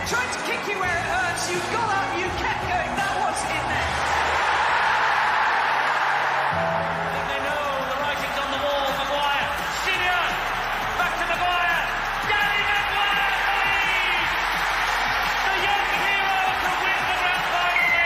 tried to kick you where it hurts. You got up, you kept going. That was in there. I think they know the writing's on the wall. Maguire, Senior, back to Maguire. Gary Maguire leads. The young hero to win the grand final.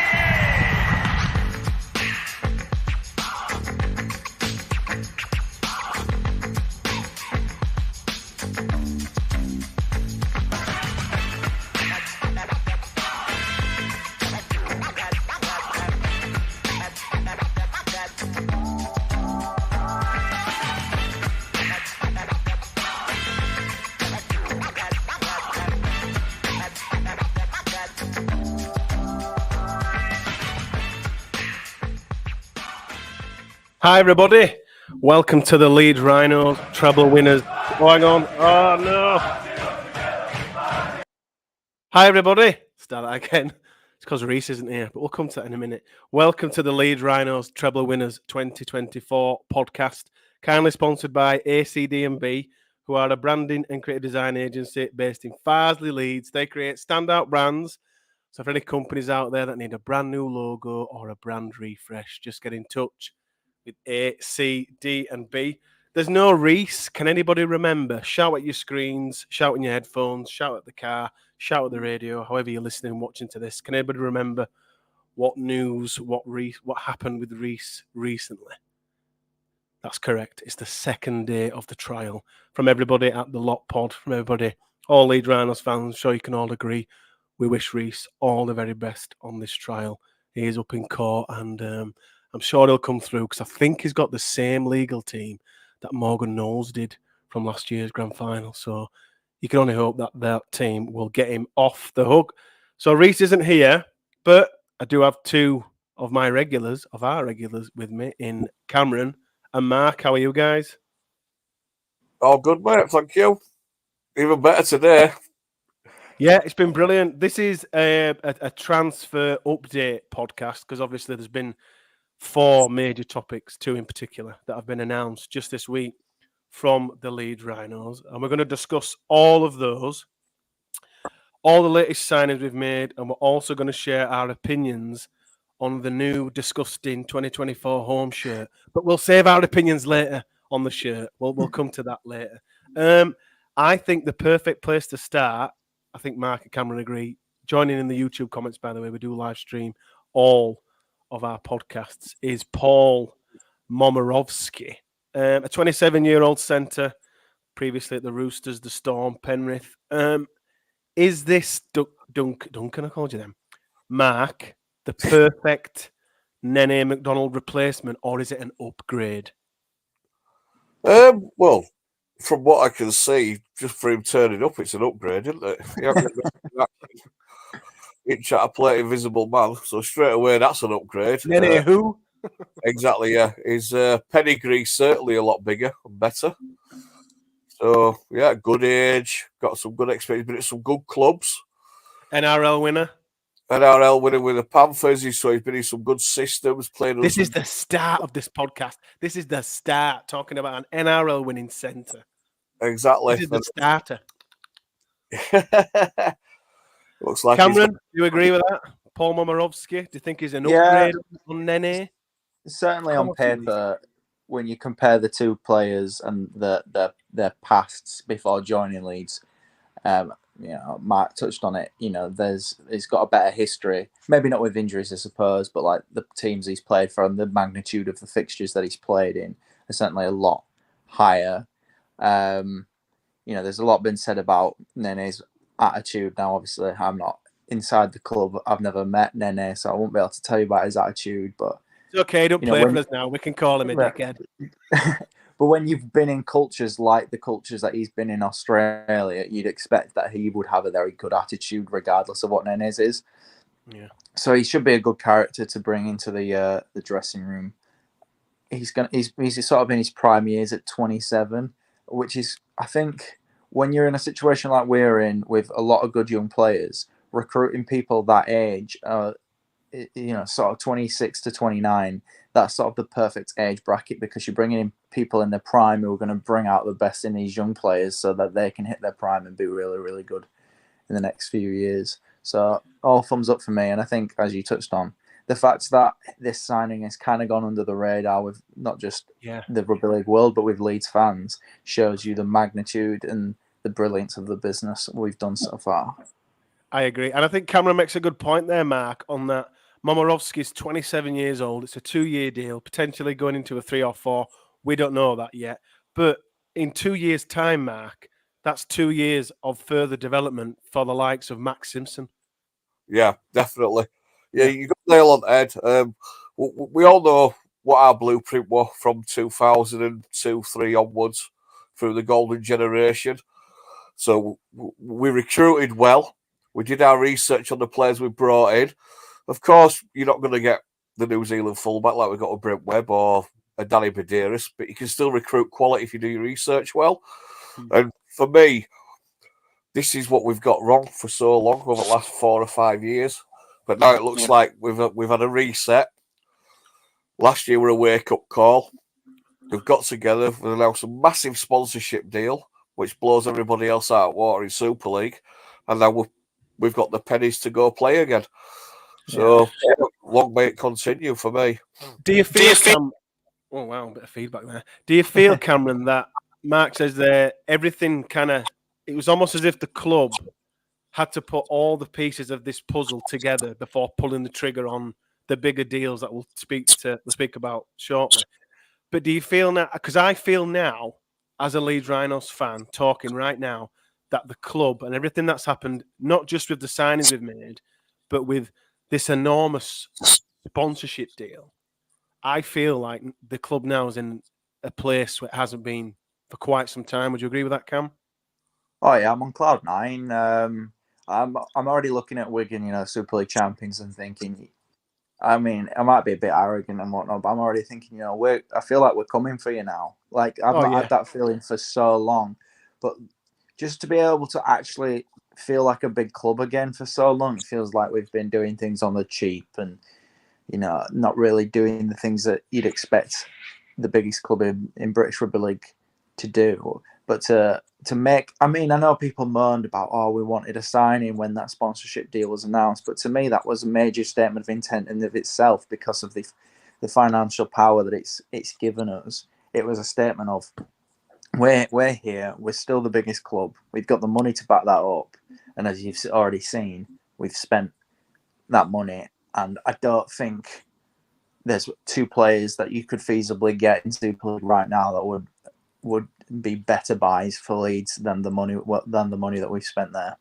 Hi everybody, welcome to the Leeds Rhinos treble winners. Hang on, oh no! Hi everybody, start that again. It's because Reese isn't here, but we'll come to that in a minute. Welcome to the Leeds Rhinos treble winners 2024 podcast, kindly sponsored by ACD&B, who are a branding and creative design agency based in Farsley, Leeds. They create standout brands. So for any companies out there that need a brand new logo or a brand refresh, just get in touch with A, C, D, and B. There's no Reese. Can anybody remember? Shout at your screens, shout in your headphones, shout at the car, shout at the radio, however you're listening and watching to this. Can anybody remember what news, what happened with Reese recently? That's correct. It's the second day of the trial. From everybody at the Lot Pod, from everybody, all Leeds Rhinos fans, sure you can all agree, we wish Reese all the very best on this trial. He is up in court and I'm sure he'll come through because I think he's got the same legal team that Morgan Knowles did from last year's grand final. So you can only hope that that team will get him off the hook. So Reese isn't here, but I do have two of our regulars with me in Cameron and Mark. How are you guys? All good, mate. Thank you. Even better today. Yeah, it's been brilliant. This is a transfer update podcast because obviously there's been 4 major topics, 2 in particular, that have been announced just this week from the Leeds Rhinos. And we're going to discuss all of those, all the latest signings we've made, and we're also going to share our opinions on the new disgusting 2024 home shirt. But we'll save our opinions later on the shirt. We'll come to that later. I think the perfect place to start, I think Mark and Cameron agree, joining in the YouTube comments, by the way, we do live stream all of our podcasts, is Paul Momirovski, a 27-year-old centre, previously at the Roosters, the Storm, Penrith. Is this Duncan, I called you them, Mark, the perfect Nene McDonald replacement, or is it an upgrade? Well, from what I can see, just for him turning up, it's an upgrade, isn't it? It's at a plate invisible man, so straight away that's an upgrade. Nene who? Exactly, yeah. His pedigree certainly a lot bigger and better. So yeah, good age, got some good experience, but it's some good clubs. NRL winner. NRL winner with the Panthers, so he's been in some good systems. This is the start of this podcast. This is the start, talking about an NRL winning centre. Exactly. This is the starter. Looks like Cameron, do you agree with that? Paul Momirovski, do you think he's an upgrade on Nene? Certainly on paper, when you compare the two players and their pasts before joining Leeds, Mark touched on it. He's got a better history. Maybe not with injuries, I suppose, but like the teams he's played for and the magnitude of the fixtures that he's played in are certainly a lot higher. There's a lot been said about Nene's attitude. Now, obviously, I'm not inside the club. I've never met Nene, so I won't be able to tell you about his attitude. But it's okay, don't play for us now. We can call him a dickhead. But when you've been in cultures like the cultures that he's been in Australia, you'd expect that he would have a very good attitude, regardless of what Nene's is. Yeah. So he should be a good character to bring into the dressing room. He's sort of in his prime years at 27, which is, I think, when you're in a situation like we're in with a lot of good young players, recruiting people that age, sort of 26 to 29, that's sort of the perfect age bracket because you're bringing in people in their prime who are going to bring out the best in these young players so that they can hit their prime and be really, really good in the next few years. So all thumbs up for me. And I think, as you touched on, the fact that this signing has kind of gone under the radar with not just the rugby league world, but with Leeds fans, shows you the magnitude and the brilliance of the business we've done so far. I agree. And I think Cameron makes a good point there, Mark, on that. Momirovski is 27 years old. It's a 2-year deal, potentially going into a 3 or 4. We don't know that yet. But in 2 years' time, Mark, that's 2 years of further development for the likes of Max Simpson. Yeah, definitely. Yeah, you got the nail on the head. We all know what our blueprint was from 2002-3 onwards through the golden generation. So we recruited well. We did our research on the players we brought in. Of course, you're not going to get the New Zealand fullback like we got a Brent Webb or a Danny Badiris, but you can still recruit quality if you do your research well. And for me, this is what we've got wrong for so long over the last 4 or 5 years. But now it looks like we've had a reset. Last year were a wake-up call. We've got together. We've announced a massive sponsorship deal, which blows everybody else out of water in Super League. And now we've got the pennies to go play again. So long may it continue for me. Do you feel, oh, wow, a bit of feedback there. Do you feel, Cameron, that Mark says there, everything kind of, it was almost as if the club had to put all the pieces of this puzzle together before pulling the trigger on the bigger deals that we'll speak about shortly. But do you feel now, because I feel now, as a Leeds Rhinos fan, talking right now, that the club and everything that's happened, not just with the signings we've made, but with this enormous sponsorship deal, I feel like the club now is in a place where it hasn't been for quite some time. Would you agree with that, Cam? Oh yeah, I'm on cloud nine. I'm already looking at Wigan, Super League champions, and thinking, I mean, I might be a bit arrogant and whatnot, but I'm already thinking, I feel like we're coming for you now. Like I've not had that feeling for so long, but just to be able to actually feel like a big club again for so long, it feels like we've been doing things on the cheap and not really doing the things that you'd expect the biggest club in British Rugby League to do. But to make, I mean, I know people moaned about, we wanted a signing when that sponsorship deal was announced, but to me that was a major statement of intent in of itself because of the financial power that it's given us. It was a statement of, we're here, we're still the biggest club, we've got the money to back that up, and as you've already seen, we've spent that money, and I don't think there's 2 players that you could feasibly get in Super League right now that would be better buys for Leeds than the money that we've spent there.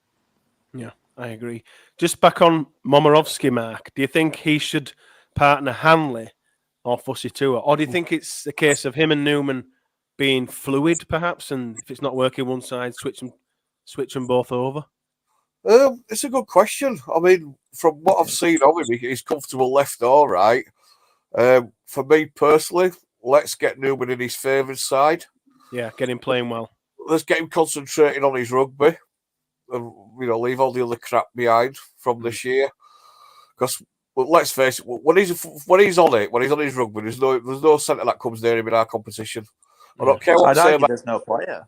Yeah, I agree. Just back on Momirovski, Mark, do you think he should partner Hanley or Fussy Tua, or do you think it's a case of him and Newman being fluid, perhaps, and if it's not working one side, switch them both over? It's a good question. I mean, from what I've seen of him, he's comfortable left or right. For me personally, let's get Newman in his favoured side. Yeah, get him playing well. Let's get him concentrating on his rugby and, leave all the other crap behind from this year. Because, let's face it, when he's on his rugby, there's no centre that comes near him in our competition. I don't care what I'd argue there's no player.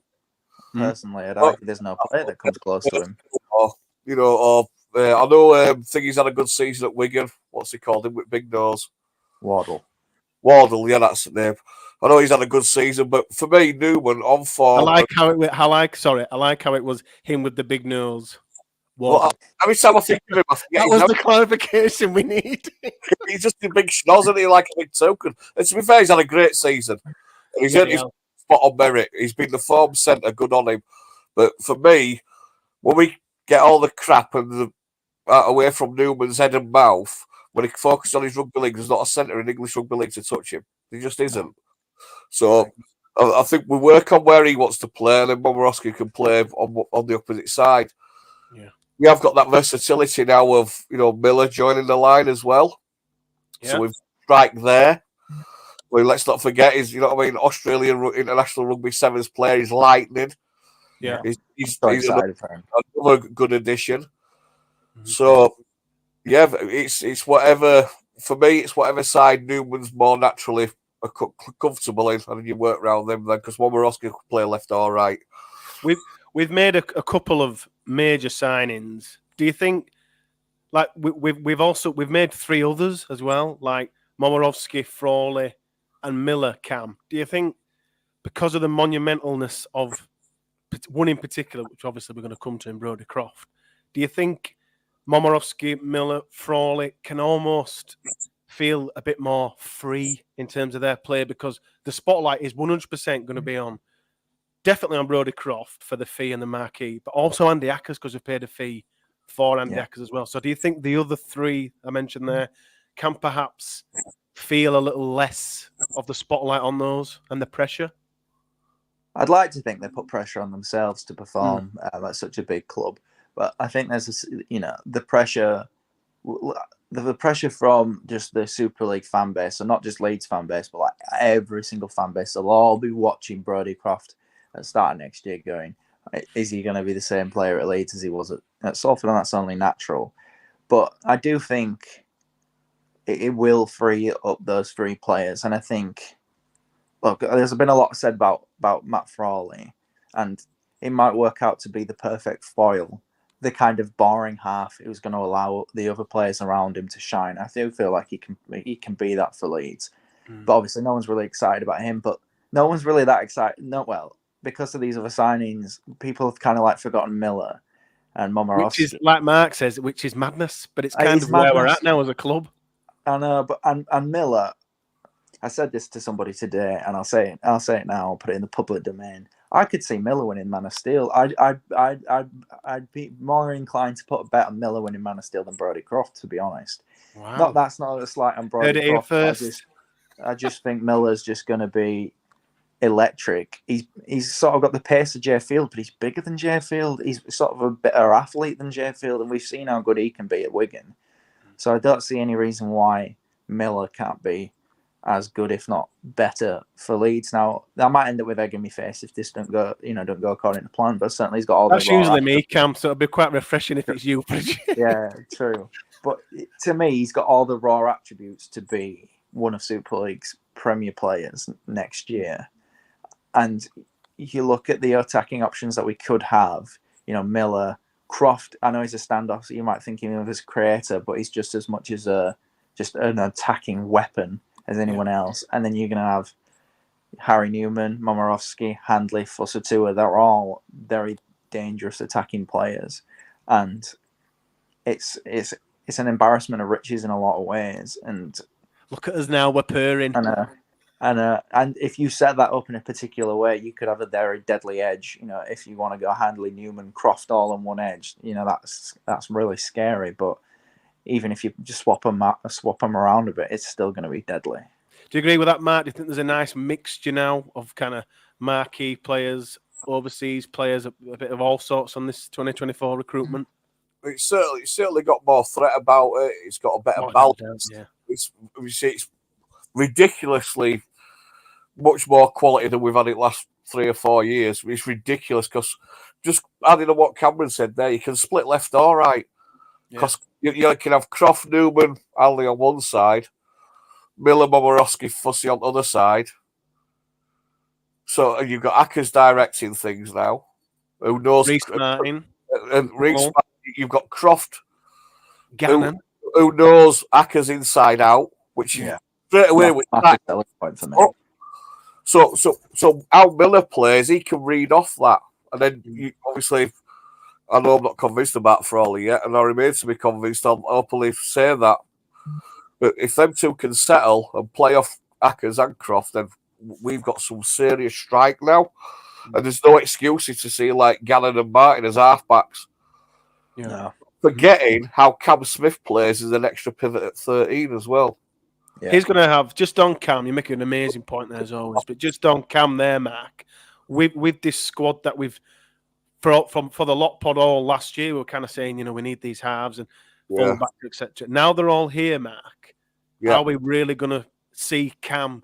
Personally, I'd argue there's no player that comes close to him. I know Thingy's had a good season at Wigan. What's he called him with big nose? Wardle, yeah, that's the name. I know he's had a good season, but for me, Newman on form. I like how it was him with the big nose. Well, every time I think of him, I forget that was the clarification we need. He's just a big schnoz, isn't he? Like a big token. And to be fair, he's had a great season. He's earned his spot on merit. He's been the form centre, good on him. But for me, when we get all the crap and away from Newman's head and mouth, when he focuses on his rugby league, there's not a centre in English rugby league to touch him. He just isn't. So I think we work on where he wants to play, and then Momirovski can play on the opposite side. Yeah, we have got that versatility now of Miller joining the line as well. Yeah. So we've strike there. Well, let's not forget Australian International Rugby Sevens player is lightning. Yeah, he's another good addition. Mm-hmm. So yeah, it's whatever for me. It's whatever side Newman's more naturally comfortable in, and you work around them then because Momirovski can play left or right. we've made a couple of major signings. Do you think, like we've made 3 others as well, like Momirovski, Frawley, and Miller? Cam, do you think because of the monumentalness of one in particular, which obviously we're going to come to in Brodie Croft, do you think Momirovski, Miller, Frawley can almost feel a bit more free in terms of their play because the spotlight is 100% going to be on, definitely on Brodie Croft for the fee and the marquee, but also Andy Akers because we've paid a fee for Andy Akers as well. So do you think the other 3 I mentioned there can perhaps feel a little less of the spotlight on those and the pressure? I'd like to think they put pressure on themselves to perform at such a big club, but I think there's the pressure. The pressure from just the Super League fan base, so not just Leeds fan base, but like every single fan base, they'll all be watching Brodie Croft at the start of next year going, is he going to be the same player at Leeds as he was at Salford? And that's only natural. But I do think it will free up those 3 players. And I think, look, there's been a lot said about Matt Frawley, and it might work out to be the perfect foil, the kind of boring half who's going to allow the other players around him to shine. I do feel like he can be that for Leeds. But obviously no one's really excited about him, but no one's really that excited. No, well, because of these other signings, people have kind of like forgotten Miller and Momirovski. Which is, like Mark says, which is madness, but it's kind of where we're at now as a club. I know, but and Miller, I said this to somebody today, and I'll say it now. I'll put it in the public domain. I could see Miller winning Man of Steel. I'd be more inclined to put a bet on Miller winning Man of Steel than Brodie Croft, to be honest. Wow. That's not a slight on Brodie Croft. I just think Miller's just going to be electric. He's sort of got the pace of Jay Field, but he's bigger than Jay Field. He's sort of a better athlete than Jay Field, and we've seen how good he can be at Wigan. So I don't see any reason why Miller can't be as good, if not better, for Leeds. Now that might end up with egg in my face if this don't go according to plan. But certainly he's got all. That's usually me, Cam. So it'll be quite refreshing if it's you. Yeah, true. But to me, he's got all the raw attributes to be one of Super League's premier players next year. And you look at the attacking options that we could have. Miller, Croft. I know he's a standoff, so you might think of him as a creator, but he's just as much as just an attacking weapon as anyone else. And then you're going to have Harry Newman, Momirovski, Handley, Fussatua. They're all very dangerous attacking players. And it's an embarrassment of riches in a lot of ways. And look at us now, we're purring. And if you set that up in a particular way, you could have a very deadly edge. If you want to go Handley, Newman, Croft all on one edge, that's really scary. But even if you just swap them around a bit, it's still going to be deadly. Do you agree with that, Mark? Do you think there's a nice mixture now of kind of marquee players, overseas players, a bit of all sorts on this 2024 recruitment? It's certainly got more threat about it. It's got a better balance. Yeah. It's ridiculously much more quality than we've had it last 3 or 4 years. It's ridiculous because just adding on what Cameron said there, you can split left or right. Because you can have Croft, Newman, Hanley on one side, Miller, Momirovski, Fussy on the other side. So you've got Akers directing things now. Who knows? Reece Martin. And Reece Martin. You've got Croft. Gannon. Who knows Akers inside out, which straight away with that. So how Miller plays, he can read off that. And then obviously, I know I'm not convinced about Frawley yet, and I remain to be convinced. I'll openly say that. But if them two can settle and play off Akers and Croft, then we've got some serious strike now. And there's no excuses to see like Gannon and Martin as halfbacks. Yeah. Forgetting how Cam Smith plays as an extra pivot at 13 as well. Yeah. He's going to have, just on Cam, you're making an amazing point there as always, but just on Cam there, Mark, with this squad that we've, for the lot pod all last year, we were kind of saying, we need these halves and fullback, etc. Now they're all here, Mark. Yeah. Are we really going to see Cam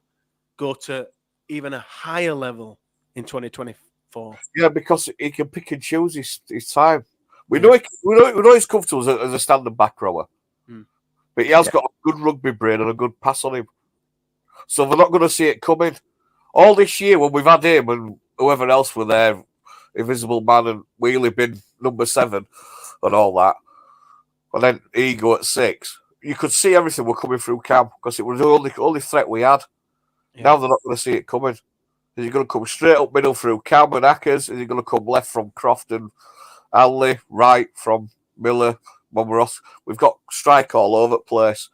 go to even a higher level in 2024? Yeah, because he can pick and choose his time. We know he's comfortable as a standard back rower, but he has got a good rugby brain and a good pass on him. So we're not going to see it coming. All this year when we've had him and whoever else were there, Invisible Man and Wheelie bin number 7 and all that. And then Ego at 6. You could see everything were coming through Cam because it was the only threat we had. Yeah. Now they're not going to see it coming. Is he going to come straight up middle through Cam and Akers? Is he going to come left from Croft and Alley, right from Miller, Momirovski? We've got strike all over the place.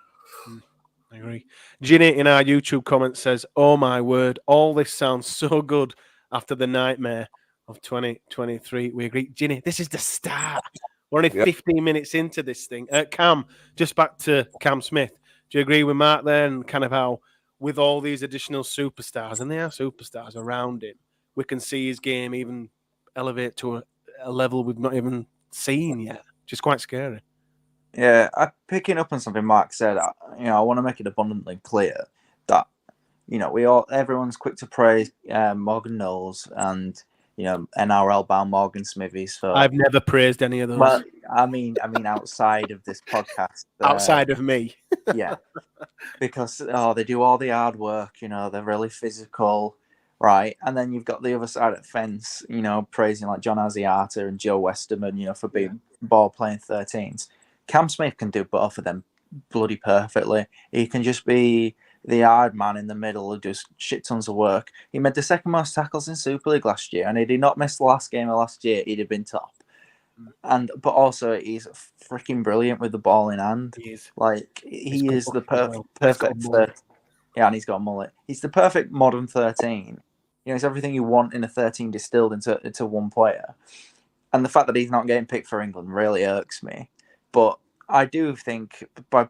I agree. Ginny in our YouTube comment says, "Oh my word, all this sounds so good after the nightmare of 2023." We agree. Ginny, this is the start. We're only 15 minutes into this thing. Cam, just back to Cam Smith. Do you agree with Mark there and kind of how with all these additional superstars, and they are superstars around him, we can see his game even elevate to a level we've not even seen yet, which is quite scary. Yeah, picking up on something Mark said, I want to make it abundantly clear that, everyone's quick to praise Morgan Knowles and, NRL bound Morgan Smithies for. I've never praised any of those. Well, I mean, outside of this podcast. Outside of me. Yeah. Because, they do all the hard work, they're really physical, right? And then you've got the other side of the fence, praising like John Asiata and Joe Westerman, for being ball playing 13s. Cam Smith can do both of them bloody perfectly. He can just be the hard man in the middle who does shit tons of work. He made the second most tackles in Super League last year, and had he not missed the last game of last year, he'd have been top. But also he's freaking brilliant with the ball in hand. He is. Like he is the perfect third. Yeah, and he's got a mullet. He's the perfect modern 13. It's everything you want in a 13 distilled into one player. And the fact that he's not getting picked for England really irks me. But I do think by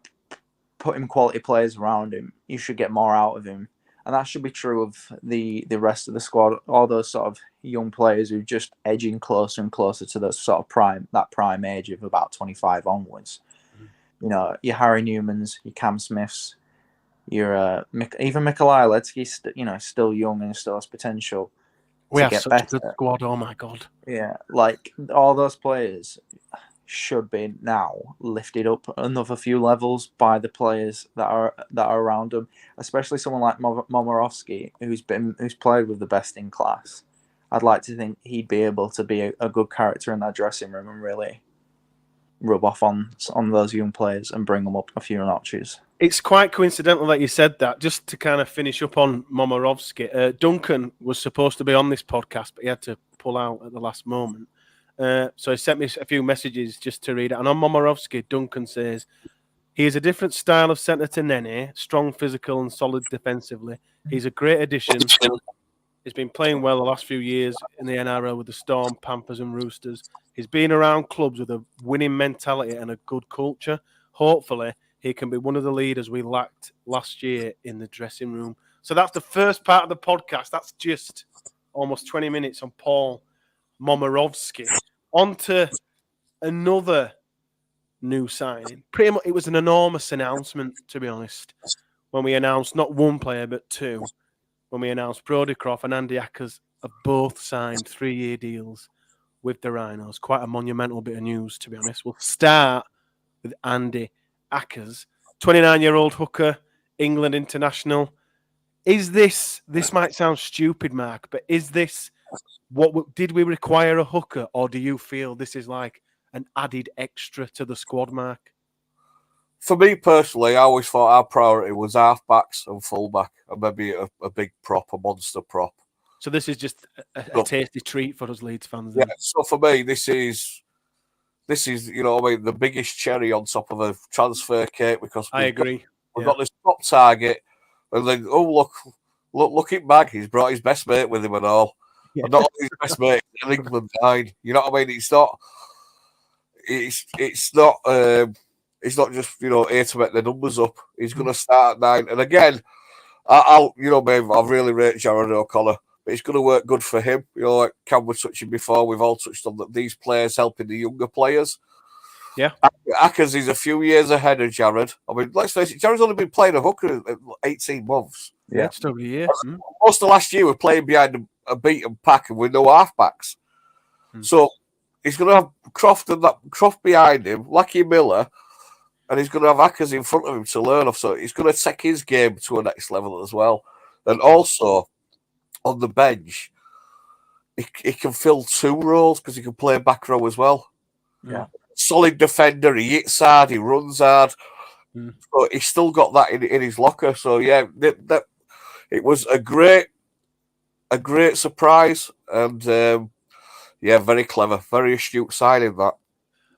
putting quality players around him, you should get more out of him. And that should be true of the rest of the squad, all those sort of young players who are just edging closer and closer to the sort of prime age of about 25 onwards. Your Harry Newmans, your Cam Smiths, your even Mikolaj Ledski's, still young and still has potential. We have such a good squad. Oh my god! Yeah, like all those players should be now lifted up another few levels by the players that are around him, especially someone like Momirovski, who's played with the best in class. I'd like to think he'd be able to be a good character in that dressing room and really rub off on those young players and bring them up a few notches. It's quite coincidental that you said that. Just to kind of finish up on Momirovski, Duncan was supposed to be on this podcast, but he had to pull out at the last moment. So he sent me a few messages just to read it. And on Momirovski, Duncan says, he is a different style of centre to Nene, strong physical and solid defensively. He's a great addition. He's been playing well the last few years in the NRL with the Storm, Panthers and Roosters. He's been around clubs with a winning mentality and a good culture. Hopefully, he can be one of the leaders we lacked last year in the dressing room. So that's the first part of the podcast. That's just almost 20 minutes on Paul Momirovski. On to another new signing. Pretty much, it was an enormous announcement, to be honest, when we announced not one player, but two. When we announced Brodie Croft and Andy Akers have both signed 3-year deals with the Rhinos. Quite a monumental bit of news, to be honest. We'll start with Andy Akers, 29-year-old hooker, England international. Is this might sound stupid, Mark, but is this did we require a hooker, or do you feel this is like an added extra to the squad, Mark? For me personally, I always thought our priority was halfbacks and fullback, and maybe a big prop, a monster prop. So this is just a tasty treat for us Leeds fans. Then. Yeah. So for me, this is the biggest cherry on top of a transfer cake because I agree. We've got this top target, and then look at Mag. He's brought his best mate with him and all. Yeah. And not only his best mate in England died. You know what I mean? It's not just here to make the numbers up. He's going to start at 9, and again, I'll I've really rated Jared O'Connor, but it's going to work good for him. Like Cam was touching before, we've all touched on that. These players helping the younger players. Yeah, Akers is a few years ahead of Jared. I mean, let's face it, Jared's only been playing a hooker 18 months. Yeah, it's over a year. Most of last year, we're playing behind a beaten pack and with no halfbacks. So he's going to have Croft behind him, Lucky Miller, and he's going to have Akers in front of him to learn off. So he's going to take his game to a next level as well. And also, on the bench, he can fill 2 roles because he can play back row as well. Yeah. Solid defender. He hits hard. He runs hard. But he's still got that in his locker. So yeah, that it was a great surprise, and very clever, very astute signing that.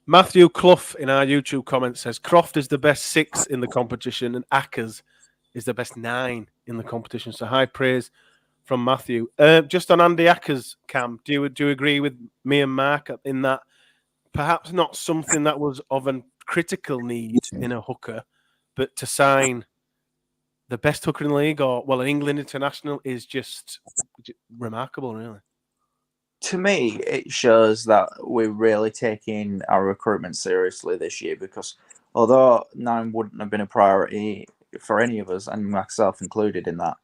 Matthew Clough in our YouTube comment says Croft is the best 6 in the competition and Akers is the best 9 in the competition. So high praise from Matthew. Just on Andy Akers, Cam, do you agree with me and Mark in that perhaps not something that was of a critical need in a hooker, but to sign the best hooker in the league or, well, an England international is just remarkable, really. To me, it shows that we're really taking our recruitment seriously this year, because although 9 wouldn't have been a priority for any of us, and myself included in that,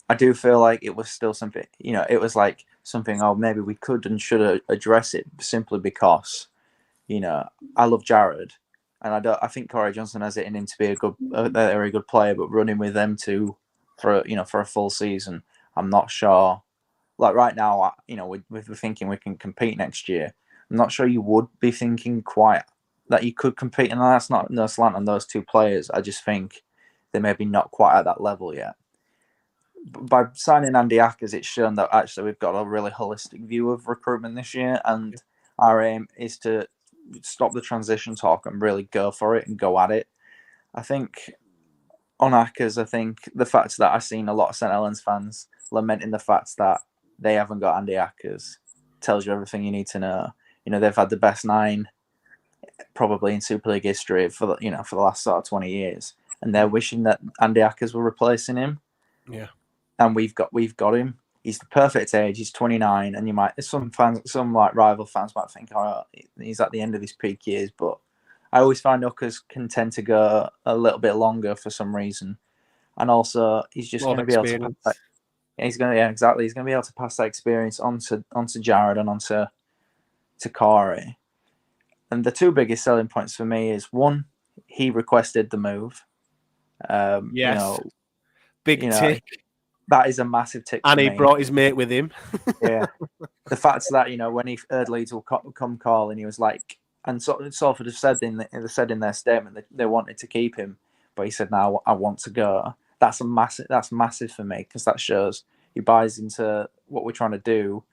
I do feel like it was still something, it was like something, maybe we could and should address it, simply because, I love Jared, and I think Corey Johnson has it in him to be a very good player, but running with them two for a full season, I'm not sure. Like right now, we're thinking we can compete next year. I'm not sure you would be thinking quite that you could compete, and that's not no slant on those 2 players. I just think they're maybe not quite at that level yet. By signing Andy Akers, it's shown that actually we've got a really holistic view of recruitment this year, and our aim is to stop the transition talk and really go for it and go at it. I think on Akers, I think the fact that I've seen a lot of St Helens fans lamenting the fact that they haven't got Andy Akers tells you everything you need to know. They've had the best 9 probably in Super League history for the last sort of 20 years, and they're wishing that Andy Akers were replacing him. Yeah, and we've got him. He's the perfect age. He's 29, and you might some rival fans might think, he's at the end of his peak years, but I always find hookers can tend to go a little bit longer for some reason, and also he's just going to be able to. He's going to, exactly. He's going to be able to pass that experience onto Jared and onto Corey. And the 2 biggest selling points for me is, one, he requested the move. Yes, big tick. That is a massive tick. And for he me. brought his mate with him. Yeah, the fact that when he heard Leeds will come calling, he was like, and Salford have said in their statement that they wanted to keep him, but he said, "No, I want to go." That's massive for me, because that shows he buys into what we're trying to do,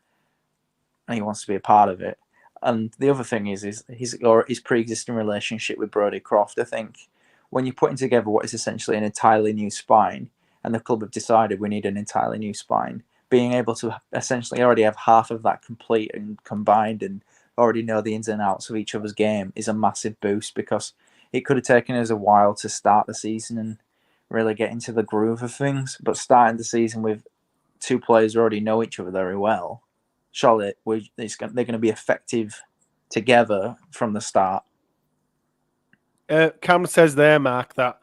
and he wants to be a part of it. And the other thing is his pre-existing relationship with Brodie Croft. I think when you're putting together what is essentially an entirely new spine, and the club have decided we need an entirely new spine, being able to essentially already have half of that complete and combined and already know the ins and outs of each other's game is a massive boost, because it could have taken us a while to start the season and really get into the groove of things, but starting the season with 2 players who already know each other very well, surely they're going to be effective together from the start. Cam says there, Mark, that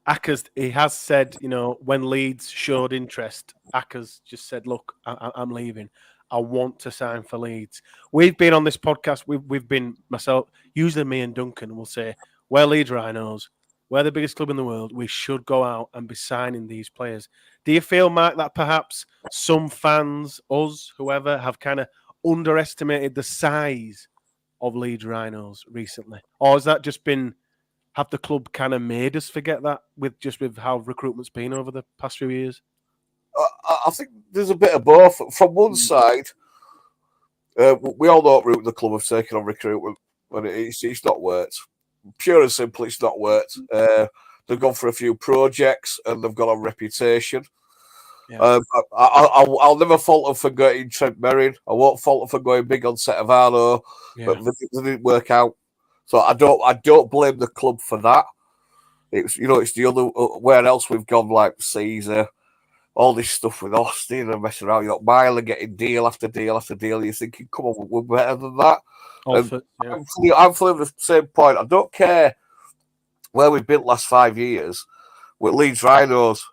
Akers, he has said, when Leeds showed interest, Akers just said, look, I'm leaving. I want to sign for Leeds. We've been on this podcast, we've been, myself, usually me and Duncan will say, we're Leeds Rhinos, we're the biggest club in the world, we should go out and be signing these players. Do you feel, Mark, that perhaps some fans, us, whoever, have kind of underestimated the size of Leeds Rhinos recently? Or has that just been, have the club kind of made us forget that with how recruitment's been over the past few years? I think there's a bit of both. From one side, we all know what route the club have taken on recruitment, and it's not worked. Pure and simple, it's not worked. They've gone for a few projects and they've got a reputation. Yeah. I'll never fault them for getting Trent Merrin. I won't fault them for going big on Setavano, but they didn't work out. So I don't blame the club for that. It's the other where else we've gone, like Caesar, all this stuff with Austin and messing around. You got Myler getting deal after deal after deal. You're thinking, come on, we're better than that. I'm feeling the same point. I don't care where we've been the last 5 years with Leeds Rhinos.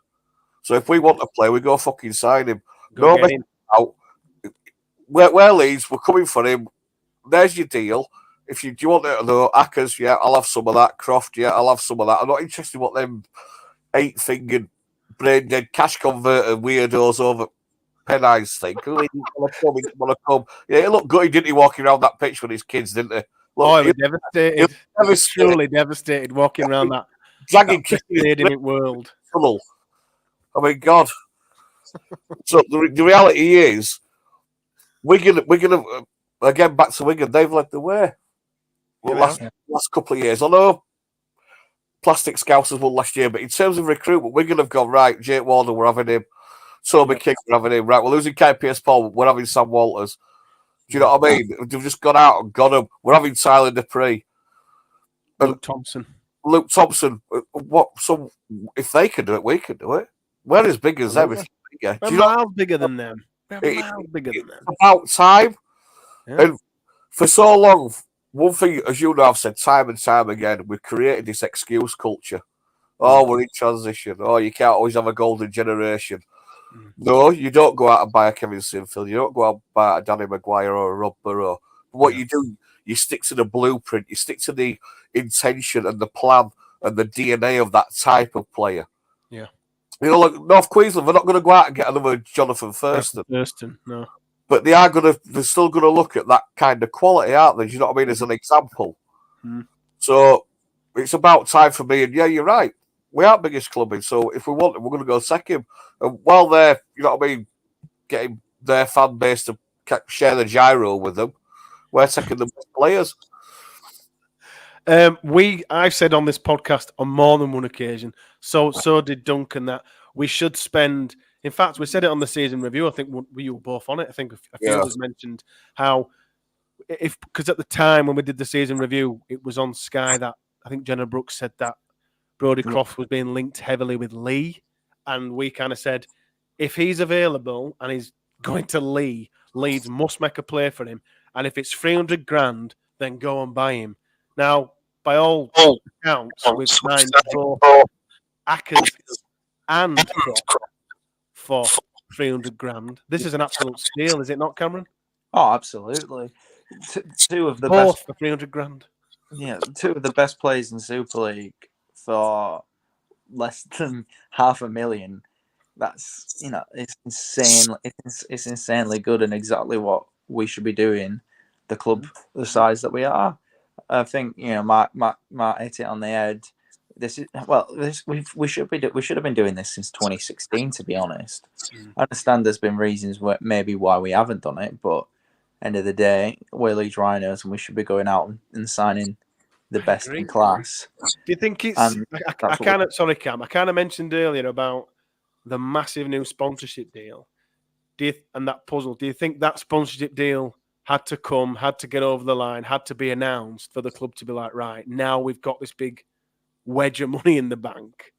So if we want to play, we go fucking sign him. No messing out. We're Leeds, we're coming for him. There's your deal. Do you want it or no? Akers, yeah, I'll have some of that. Croft, yeah, I'll have some of that. I'm not interested in what them 8-fingered, brain-dead, cash converter weirdos over Pennines thing. He didn't want to come. Yeah, he looked good, didn't he, walking around that pitch with his kids, didn't he? Oh, Look, he was devastated. He was truly devastated walking around that dragging kids stadium world. tunnel. I mean, God. So the reality is, Wigan, again, back to Wigan, they've led the way. Well, last couple of years. I know Plastic Scousers won last year, but in terms of recruitment, Wigan have gone, right, Jake Warner, we're having him. Toby King, we're having him. Right, we're losing Kai Pierce-Paul, we're having Sam Walters. Do you know what I mean? They've just gone out and got him. We're having Tyler Dupree. Luke Thompson. What? So if they can do it, we can do it. We're as big as them. We're miles bigger than them. It's about time. Yeah. And for so long, one thing, as you know, I've said time and time again, we've created this excuse culture. Oh, we're in transition. Oh, you can't always have a golden generation. No, you don't go out and buy a Kevin Sinfield. You don't go out and buy a Danny Maguire or a Rob Burrow. What you do, you stick to the blueprint. You stick to the intention and the plan and the DNA of that type of player. Yeah. You know, like North Queensland, they're not going to go out and get another Jonathan Thurston. No. But they're still going to look at that kind of quality, aren't they? Do you know what I mean? As an example. So it's about time for me. And yeah, you're right. We are biggest clubbing. So if we want him, we're going to go second. And while they're, you know what I mean, getting their fan base to share the gyro with them, we're taking the best players. I've said on this podcast on more than one occasion, so did Duncan, that we should spend. In fact, we said it on the season review. I think we were both on it. I think a few of us mentioned how, because at the time when we did the season review, it was on Sky that I think Jenna Brooks said that Brodie Croft was being linked heavily with Lee, and we kind of said if he's available and he's going to Leeds must make a play for him, and if it's 300 grand, then go and buy him. Now, by all accounts, we've signed both Akers and Croft for 300 grand. This is an absolute steal, is it not, Cameron? Oh, absolutely. Two of the both best for 300 grand. Yeah, two of the best players in Super League for less than $500,000. That's, it's insane. It's insanely good and exactly what we should be doing. The club, the size that we are. I think Mark hit it on the head. We should have been doing this since 2016. To be honest, I understand there's been reasons maybe why we haven't done it, but end of the day, we're Leeds Rhinos, and we should be going out and signing the best in class. Do you think it's? Sorry, Cam. I kind of mentioned earlier about the massive new sponsorship deal. And that puzzle. Do you think that sponsorship deal had to get over the line, had to be announced for the club to be like, right, now we've got this big wedge of money in the bank,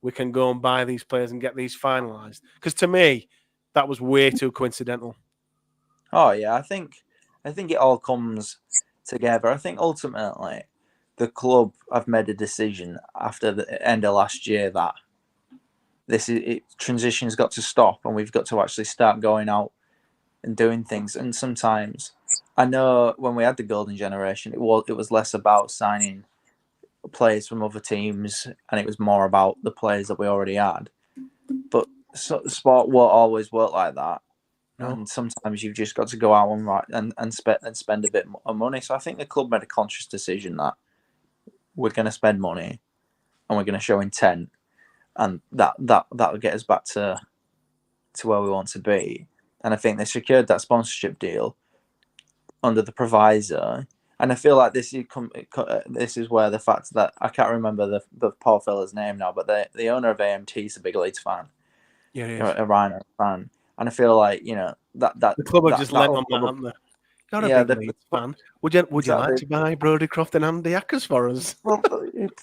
we can go and buy these players and get these finalised? Because to me, that was way too coincidental. Oh yeah, I think it all comes together. I think ultimately the club have made a decision after the end of last year that transition's got to stop, and we've got to actually start going out and doing things. And sometimes, I know when we had the golden generation, it was less about signing players from other teams, and it was more about the players that we already had. But sport won't always work like that. No. And sometimes you've just got to go out and spend a bit of money. So I think the club made a conscious decision that we're going to spend money and we're going to show intent, and that'll get us back to where we want to be. And I think they secured that sponsorship deal under the proviso. And I feel like this is where the fact that I can't remember the poor fella's name now, but the owner of AMT is a big Leeds fan. Yeah, he is. A Rhino fan. And I feel like, that the club have just lent on that, haven't they? You're a big Leeds fan. Would you like to buy Brodie Croft and Andy Akers for us? Well,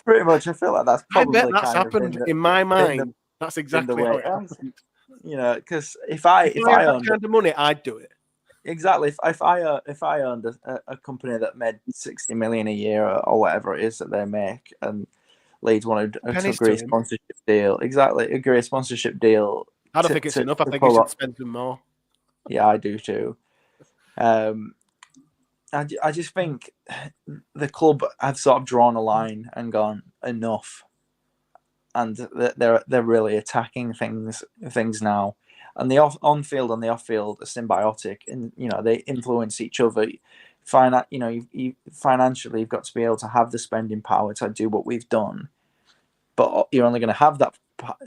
pretty much. I feel like that's probably. I bet that's happened in my mind. That's exactly how it happened. Because if I had that kind of money, I'd do it. Exactly. If I owned a company that made 60 million a year or whatever it is that they make, and Leeds wanted to agree a sponsorship deal, agree a sponsorship deal. I don't think it's enough. I think you should spend some more. Yeah, I do too. I just think the club have sort of drawn a line and gone enough, and they're really attacking things now. and the on field and the off field are symbiotic, and they influence each other. Financially, you've got to be able to have the spending power to do what we've done, but you're only going to have that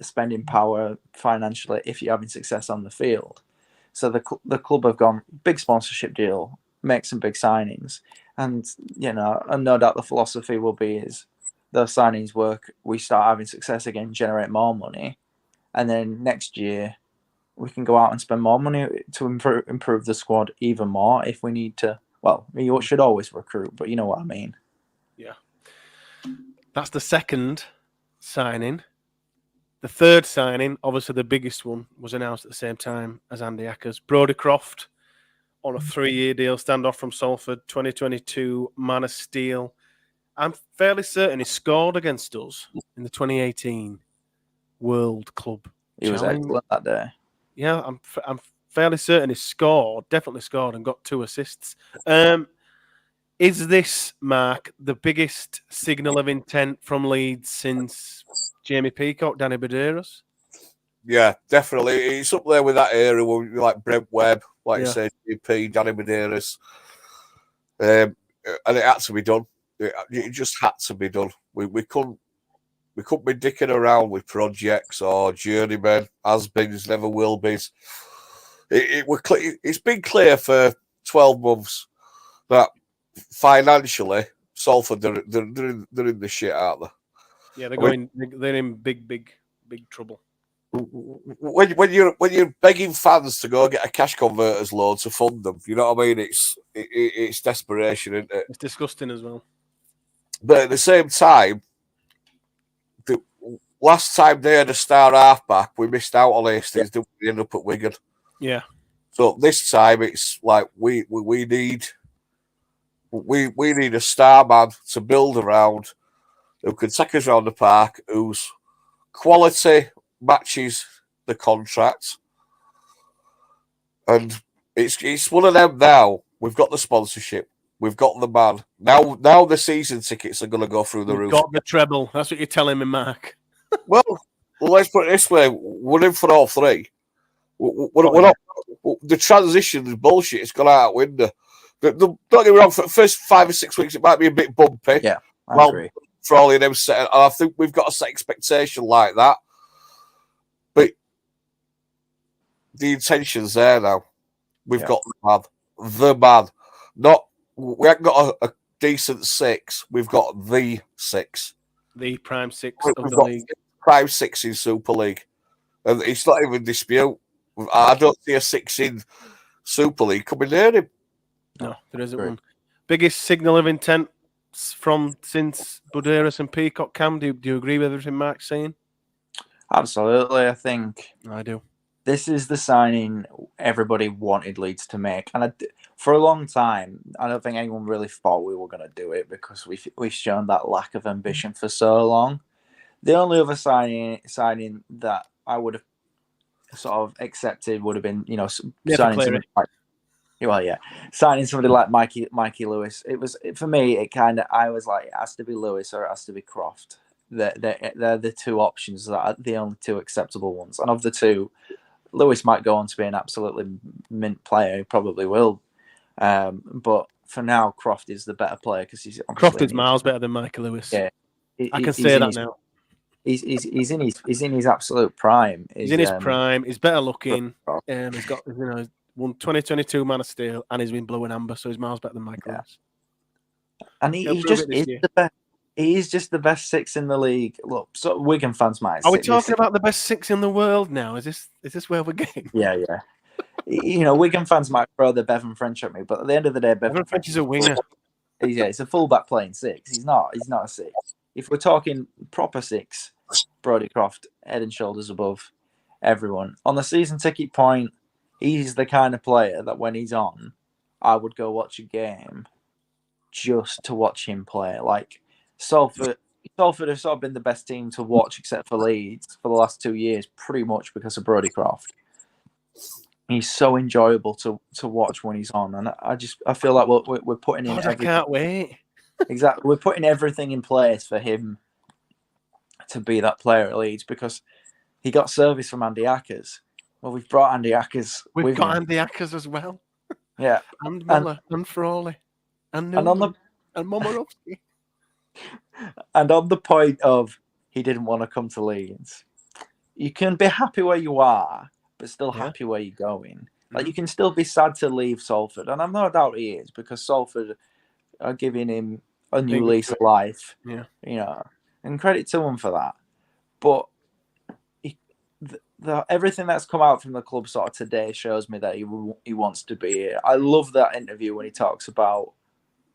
spending power financially if you're having success on the field. So the club have gone big sponsorship deal, make some big signings, and no doubt the philosophy will be is those signings work, we start having success again, generate more money, and then next year we can go out and spend more money to improve the squad even more if we need to. Well, you should always recruit, but you know what I mean. Yeah. That's the second signing. The third signing, obviously the biggest one, was announced at the same time as Andy Akers. Brodie Croft on a 3-year deal, standoff from Salford, 2022 Man of Steel. I'm fairly certain he scored against us in the 2018 World Club He was Challenge. excellent that day. Yeah, I'm fairly certain he definitely scored and got 2 assists. Is this, Mark, the biggest signal of intent from Leeds since Jamie Peacock, Danny Medeiros? Yeah, definitely. It's up there with that era where we like Brent Webb, like you said, GP, Danny Medeiros. And it had to be done. It just had to be done. We couldn't be dicking around with projects or journeymen, has-beens, never will be's. It's been clear for 12 months that financially, Salford they're in the shit, aren't they? Yeah, they're in big trouble. When you're begging fans to go get a cash converters loan to fund them, you know what I mean? It's desperation, isn't it? It's disgusting as well. But at the same time, the last time they had a star halfback, we missed out on Hastings. Didn't we end up at Wigan? Yeah. So this time it's like we need a star man to build around, who can take us around the park, whose quality matches the contract, and it's one of them now. We've got the sponsorship, we've got the man. Now the season tickets are going to go through the roof. Got the treble. That's what you're telling me, Mark. Well, let's put it this way: we're in for all three. We're not. The transition is bullshit. It's gone out window. Don't get me wrong. For the first 5 or 6 weeks, it might be a bit bumpy. Yeah, I agree. For all of them set, and I think we've got a set expectation like that. But the intention's there now. We've got the man. We haven't got a decent 6. We've got the 6. The prime 6 We've of the got league. Prime 6 in Super League, and it's not even dispute. I don't see a 6 in Super League coming near him. No, there isn't one. Biggest signal of intent since Medeiros and Peacock. Cam, do you agree with everything Mark's saying? Absolutely, I think I do. This is the signing everybody wanted Leeds to make, and for a long time, I don't think anyone really thought we were going to do it because we've shown that lack of ambition for so long. The only other signing that I would have sort of accepted would have been, signing somebody like Mikey Lewis. It was, for me, I was like, it has to be Lewis or it has to be Croft. They're the 2 options that are the only 2 acceptable ones. And of the 2, Lewis might go on to be an absolutely mint player. He probably will. But for now, Croft is the better player because he's Croft is miles better than Mikey Lewis. Yeah, I can say that now. He's in his absolute prime. He's in his prime. He's better looking. He's got won 2022 Man of Steel, and he's been blue and amber, so he's miles better than Michael Lewis. And he just is the best. He's just the best 6 in the league. Look, so Wigan fans might. Are we talking about the best 6 in the world now? Is this where we're getting? Yeah. Wigan fans might throw the Bevan French at me, but at the end of the day, Bevan French is a winger. He's a fullback playing 6. He's not a 6. If we're talking proper 6, Brodie Croft, head and shoulders above everyone. On the season ticket point, he's the kind of player that when he's on, I would go watch a game just to watch him play. Like Salford have sort of been the best team to watch except for Leeds for the last 2 years, pretty much because of Brodie Croft. He's so enjoyable to watch when he's on, and I feel like we're putting in. I can't wait. Exactly, we're putting everything in place for him to be that player at Leeds because he got service from Andy Akers. Well, we've brought Andy Akers. We've got Andy Akers as well. Yeah. And Muller, and Frawley, and Newman, and Momirovski. And on the point of he didn't want to come to Leeds, you can be happy where you are, but still happy where you're going. Like, you can still be sad to leave Salford, and I've no doubt he is, because Salford are giving him a new lease of life. Yeah, and credit to him for that. But everything that's come out from the club sort of today shows me that he wants to be here. I love that interview when he talks about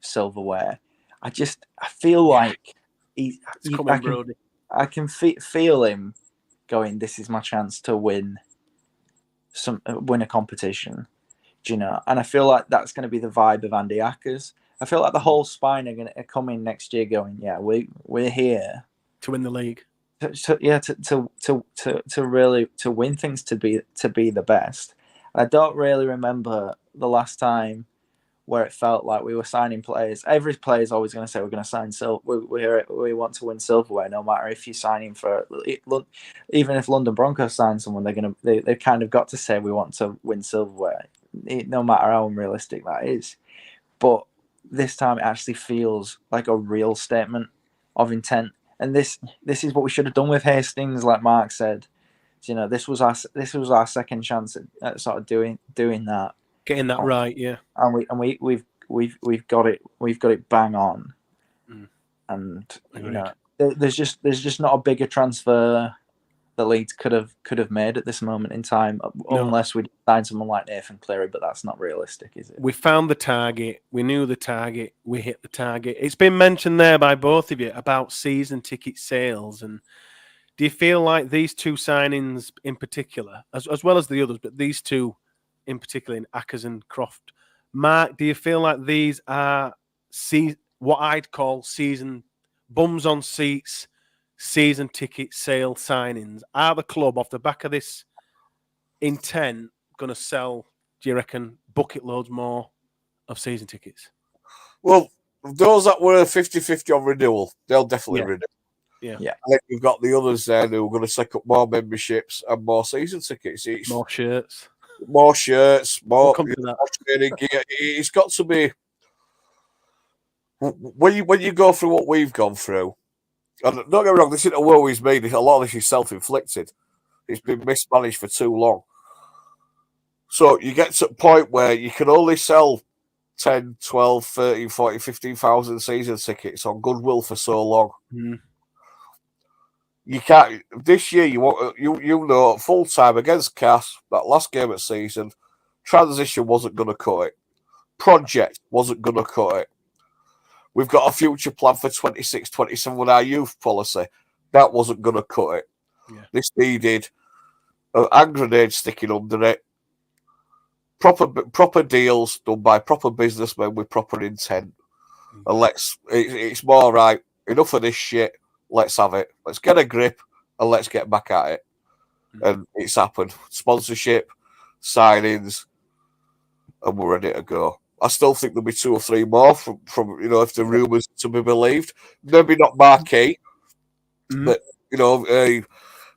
silverware. I feel like I can feel him going, this is my chance to win a competition, do you know? And I feel like that's going to be the vibe of Andy Akers. I feel like the whole spine are going to come in next year going, yeah, we're here to win the league. To really win things, to be the best. I don't really remember the last time where it felt like we were signing players. Every player is always going to say we're going to sign we want to win silverware, no matter if you're signing for, even if London Broncos sign someone, they've kind of got to say we want to win silverware, no matter how unrealistic that is. But this time it actually feels like a real statement of intent. And this is what we should have done with Hastings, like Mark said. You know, this was our second chance at sort of doing that, getting that right, yeah. And we've got it bang on. And Agreed. You know, there's just not a bigger transfer that Leeds could have made at this moment in time, unless we signed someone like Nathan Cleary, but that's not realistic, is it? We found the target. We knew the target. We hit the target. It's been mentioned there by both of you about season ticket sales. And do you feel like these two signings in particular, as well as the others, but these two in particular, in Akers and Croft, Mark, do you feel like these are what I'd call season bums on seats, season ticket sale signings? Are the club, off the back of this intent, going to sell, do you reckon, bucket loads more of season tickets? Well, those that were 50-50 on renewal, they'll definitely renew. Yeah. I think we've got the others there who are going to take up more memberships and more season tickets. More shirts. More shirts, more training gear. It's got to be, when you go through what we've gone through, and don't get me wrong, this isn't a woe is me. A lot of this is self-inflicted. It's been mismanaged for too long. So you get to a point where you can only sell 10, 12, 13, 14, 15,000 season tickets on goodwill for so long. You can't. This year, you know, full time against Cass, that last game of season, transition wasn't going to cut it. Project wasn't going to cut it. We've got a future plan for 26, 27 with our youth policy. That wasn't going to cut it. Yeah. This needed an hand grenade sticking under it. Proper deals done by proper businessmen with proper intent. And it's more right. Enough of this shit. Let's have it. Let's get a grip and let's get back at it. And it's happened. Sponsorship, signings, and we're ready to go. I still think there'll be 2 or 3 more from if the rumours to be believed. Maybe not marquee, but I've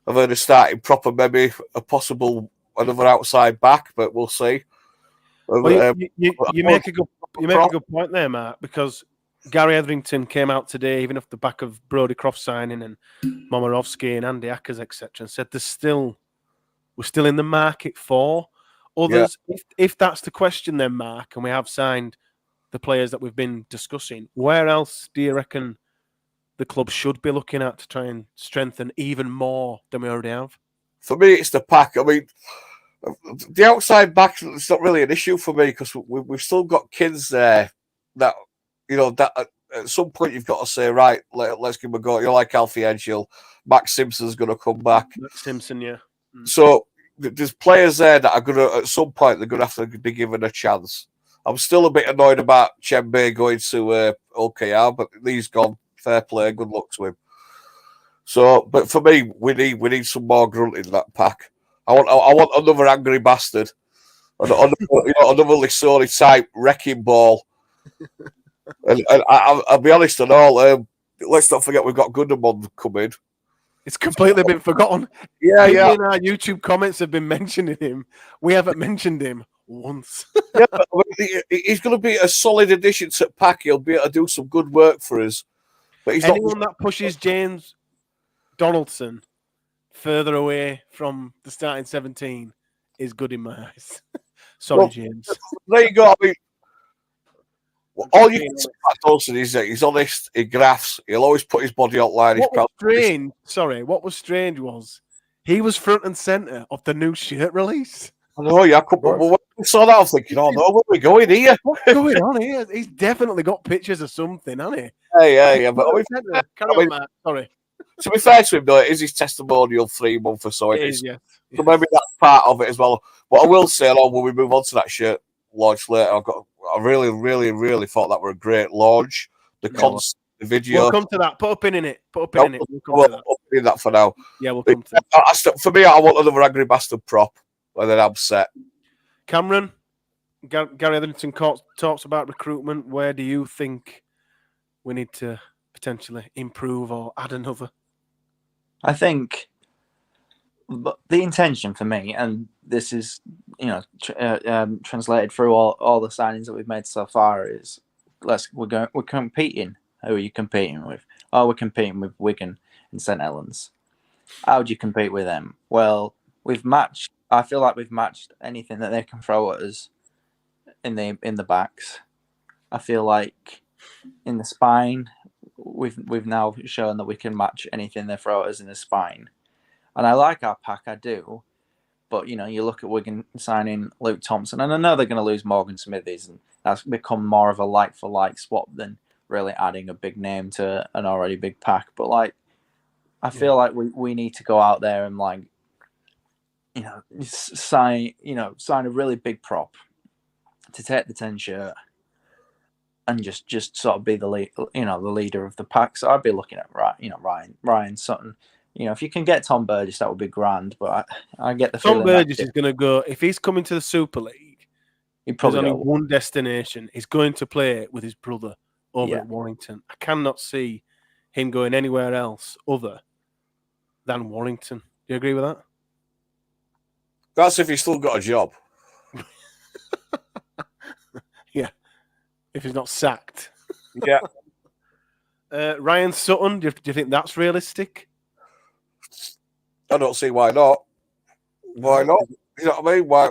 heard of starting proper, maybe a possible another outside back, but we'll see. Well, you make a good point there, Mark, because Gary Etherington came out today, even off the back of Brodie Croft signing and Momirovski and Andy Akers, etc., and said we're still in the market for others. Yeah. If that's the question, then Mark, and we have signed the players that we've been discussing, where else do you reckon the club should be looking at to try and strengthen even more than we already have? For me, it's the pack. I mean, the outside back is not really an issue for me because we've still got kids there that. That at some point you've got to say, right, let's give him a go. You're like Alfie Edgill. Max Simpson's going to come back. Max Simpson, yeah. So there's players there that are going to, at some point, they're going to have to be given a chance. I'm still a bit annoyed about Chembe going to OKR, but he's gone. Fair play, good luck to him. So, but for me, we need some more grunt in that pack. I want another angry bastard, another Lissoni type wrecking ball. And I'll be honest and all, let's not forget we've got Gunderman coming. It's completely been forgotten. Yeah, People yeah. in our YouTube comments have been mentioning him. We haven't mentioned him once. Yeah, but he's going to be a solid addition to pack. He'll be able to do some good work for us. But he's Anyone not. that pushes James Donaldson further away from the starting 17 is good in my eyes. Sorry, Well, James. There you go. I mean, I'm all just you being can say honest. about Dawson is that he's honest. He graphs. He'll always put his body outline. He's What was proud. strange? Sorry, what was strange was he was front and center of the new shirt release. I know, yeah. But when I saw that, I was thinking, oh no, where are we going here? What's going on here? He's definitely got pictures of something, hasn't he? Yeah. But Carry on, Matt. Sorry. to be fair to him, though, it is his testimonial 3 month or so. It is, yes. So maybe that's part of it as well. But I will say, when we move on to that shirt launch later, I really thought that were a great launch. The concept, the video. We'll come to that. Put a pin in it. Put a pin in it. We'll come to that. I'll put in that for now. Yeah, we'll come to that. For me, I want another Angry Bastard prop, and then I'm set. Cameron, Gary Etherington talks about recruitment. Where do you think we need to potentially improve or add another? I think the intention for me, and this is translated through all the signings that we've made so far, is we're competing. Who are you competing with? Oh, we're competing with Wigan and St Helens. How do you compete with them? Well, I feel like we've matched anything that they can throw at us in the backs. I feel like in the spine, we've now shown that we can match anything they throw at us in the spine. And I like our pack, I do. But, you look at Wigan signing Luke Thompson, and I know they're going to lose Morgan Smithies, and that's become more of a like-for-like swap than really adding a big name to an already big pack. But, I feel like we need to go out there and, sign a really big prop to take the 10 shirt and just sort of be the leader of the pack. So I'd be looking at Ryan Sutton. If you can get Tom Burgess, that would be grand. But I get the feeling Tom Burgess is going to go, if he's coming to the Super League, there's only one destination. He's going to play with his brother over at Warrington. I cannot see him going anywhere else other than Warrington. Do you agree with that? That's if he's still got a job. Yeah. If he's not sacked. Yeah. Ryan Sutton, do you think that's realistic? I don't see why not. Why not? You know what I mean? Why?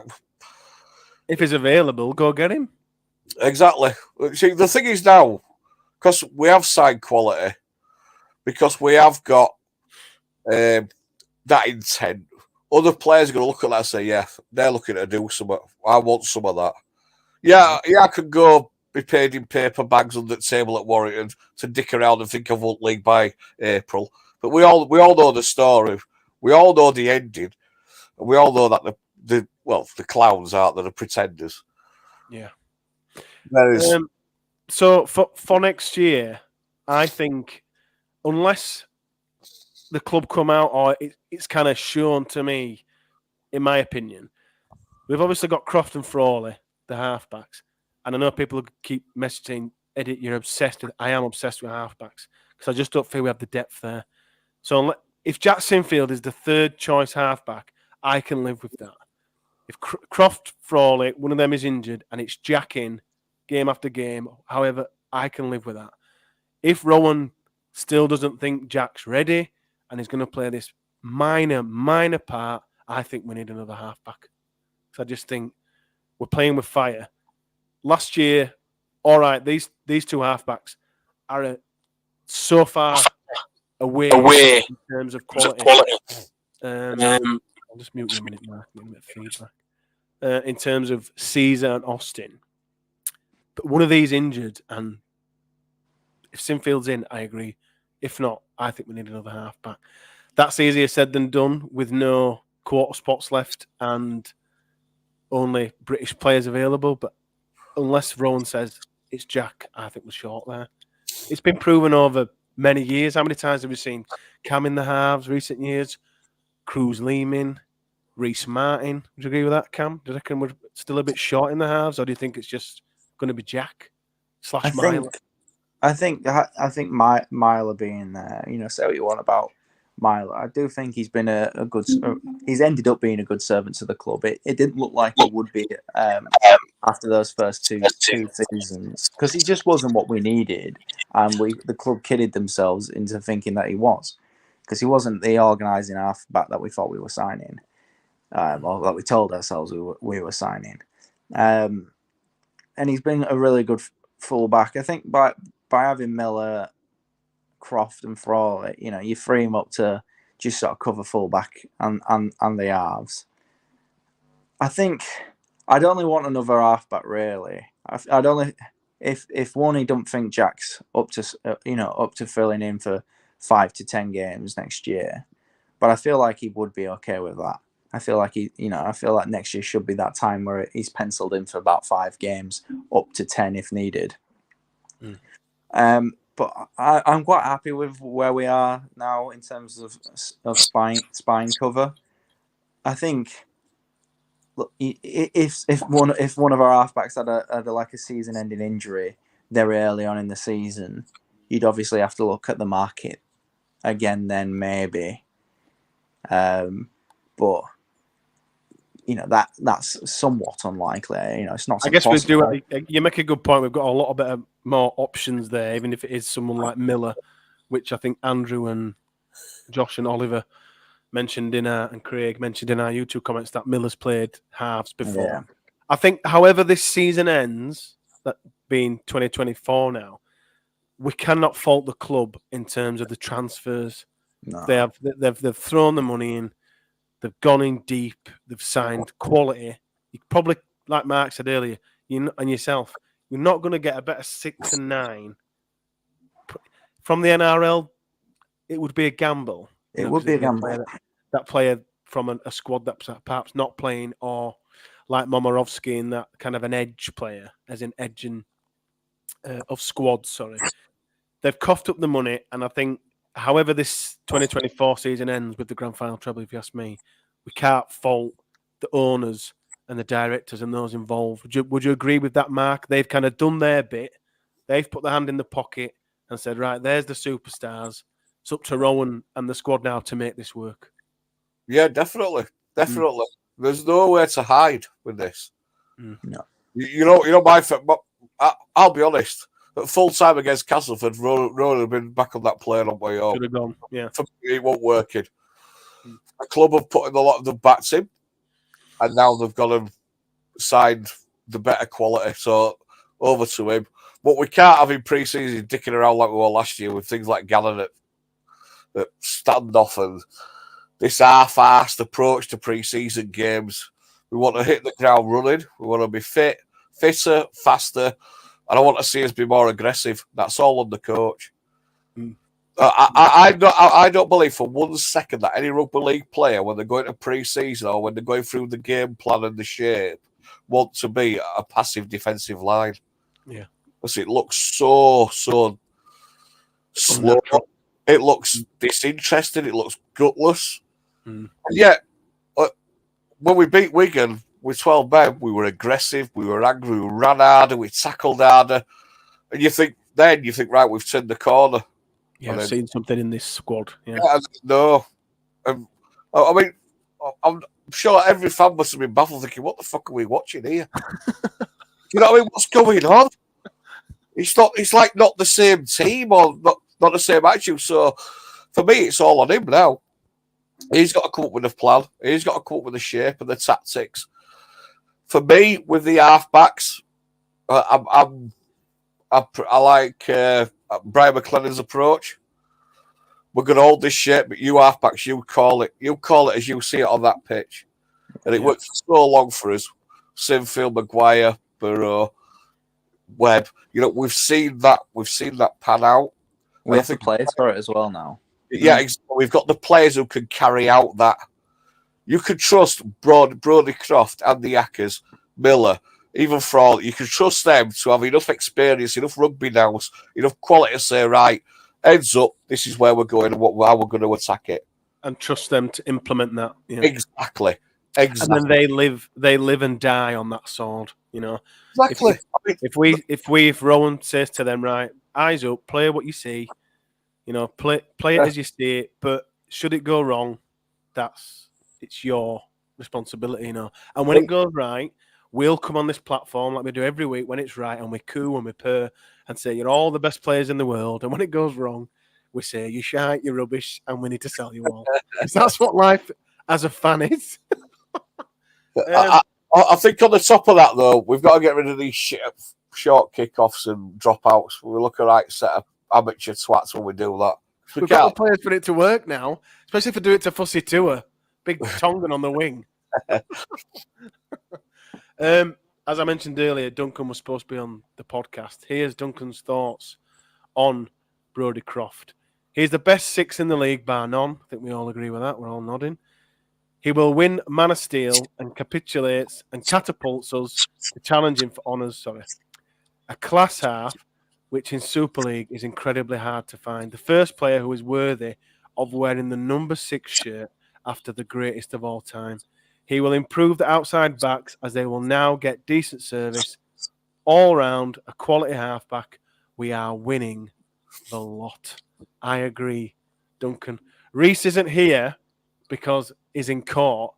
If he's available, go get him. Exactly. See, the thing is now, because we have signed quality, because we have got that intent, other players are going to look at that and say, yeah, they're looking to do something. I want some of that. Yeah, I could go be paid in paper bags under the table at Warrington to dick around and think I've won league by April. But we all know the story. We all know the ending. And we all know that the clowns aren't the pretenders. Yeah. There is. So for next year, I think unless the club come out or it's kind of shown to me, in my opinion, we've obviously got Croft and Frawley, the halfbacks. And I know people keep messaging, Eddie, you're obsessed with. I am obsessed with halfbacks because I just don't feel we have the depth there. So if Jack Sinfield is the third choice halfback, I can live with that. If Croft, Frawley, one of them is injured and it's Jack in game after game, however, I can live with that. If Rowan still doesn't think Jack's ready and is going to play this minor part, I think we need another halfback. So I just think we're playing with fire. Last year, all right, these two halfbacks are so far away in terms of quality. I'll just mute you a minute, Mark. A bit of feedback. In terms of Caesar and Austin, but one of these injured, and if Sinfield's in, I agree. If not, I think we need another halfback. That's easier said than done with no quarter spots left and only British players available. But unless Rowan says it's Jack, I think we're short there. It's been proven over many years. How many times have we seen Cam in the halves recent years? Cruz Lehman, Reece Martin. Do you agree with that, Cam? Do you reckon we're still a bit short in the halves, or do you think it's just going to be Jack / Mile? I think Myler being there, say what you want about Milo. I do think he's been a good. He's ended up being a good servant to the club. It didn't look like he would be after those first two seasons because he just wasn't what we needed, and the club kidded themselves into thinking that he was because he wasn't the organising halfback that we thought we were signing, or that we told ourselves we were signing. And he's been a really good fullback. I think by having Miller, Croft and Frawley, you free him up to just sort of cover fullback and the halves. I think I'd only want another halfback really. I'd only if one he don't think Jack's up to filling in for 5 to 10 games next year, but I feel like he would be okay with that. I feel like I feel like next year should be that time where he's penciled in for about 5 games, up to 10 if needed. But I'm quite happy with where we are now in terms of spine cover. I think, look, if one of our halfbacks had like a season-ending injury very early on in the season, you'd obviously have to look at the market again. Then maybe, but that's somewhat unlikely. It's not. I guess we possible. do. You make a good point. We've got a lot of better, more options there, even if it is someone like Miller, which I think Andrew and Josh and Oliver mentioned and Craig mentioned in our YouTube comments that Miller's played halves before. Yeah. I think, however, this season ends, that being 2024 now, we cannot fault the club in terms of the transfers. No. They've thrown the money in. They've gone in deep. They've signed quality. You probably, like Mark said earlier, you and yourself, you're not going to get a better 6 and 9 from the NRL. It would be a gamble. It would be a gamble. That player from a squad that's perhaps not playing, or like Momirovski in that kind of an edge player, as in edging of squads. Sorry, they've coughed up the money, and I think, however this 2024 season ends with the grand final treble, if you ask me, we can't fault the owners and the directors and those involved. Would you agree with that, Mark? They've kind of done their bit. They've put their hand in the pocket and said, right, there's the superstars. It's up to Rowan and the squad now to make this work. Yeah, definitely. There's nowhere to hide with this. No. I'll be honest. At full time against Castleford, Rowan had been back on that plane on way home. Should have gone, yeah. For me, it wasn't working. A club have put in a lot of them backed him, and now they've got him signed the better quality. So over to him. What we can't have in pre-season dicking around like we were last year with things like Gannon at standoff and this half-assed approach to pre-season games. We want to hit the ground running. We want to be fitter, faster. And I want to see us be more aggressive. That's all on the coach. I don't believe for 1 second that any rugby league player, when they're going to pre-season or when they're going through the game plan and the shape, want to be a passive defensive line. Yeah. Because it looks so slow. It looks disinterested. It looks gutless. And yet, when we beat Wigan with 12 men, we were aggressive, we were angry, we ran harder, we tackled harder. And you think, right, we've turned the corner. Yeah, I've seen something in this squad. Yeah. No. I mean, I'm sure every fan must have been baffled thinking, what the fuck are we watching here? You know what I mean? What's going on? It's like not the same team or not the same attitude. So for me, it's all on him now. He's got to come up with a plan. He's got to come up with the shape and the tactics. For me, with the halfbacks, I like Brian McLennan's approach. We're going to hold this shape, but you halfbacks, you call it as you see it on that pitch. And it worked for so long for us. Sinfield, Maguire, Burrow, Webb. We've seen that pan out. We have the players for it as well now. Yeah, we've got the players who can carry out that. You can trust Brodie Croft and the Akers, Miller, even Frawley. You can trust them to have enough experience, enough rugby nous, enough quality to say, right, heads up, this is where we're going and how we're going to attack it. And trust them to implement that. Yeah. Exactly. And then they live and die on that sword. Exactly. If Rowan says to them, right, eyes up, play what you see, play it as you see it, but should it go wrong, it's your responsibility, And when it goes right, we'll come on this platform like we do every week when it's right, and we coo and we purr and say you're all the best players in the world. And when it goes wrong, we say you're shite, you're rubbish, and we need to sell you all. Because that's what life as a fan is. I think on the top of that, though, we've got to get rid of these short kickoffs and dropouts. We look a right set of amateur twats when we do that. We've got the players for it to work now, especially if we do it to Fussy Tour. Big Tongan on the wing. As I mentioned earlier, Duncan was supposed to be on the podcast. Here's Duncan's thoughts on Brodie Croft. He's the best 6 in the league, bar none. I think we all agree with that. We're all nodding. He will win Man of Steel and capitulates and catapults us to challenging for honours. A class half, which in Super League is incredibly hard to find. The first player who is worthy of wearing the number 6 shirt after the greatest of all time. He will improve the outside backs as they will now get decent service. All round, a quality halfback. We are winning the lot. I agree, Duncan. Reese isn't here because he's in court.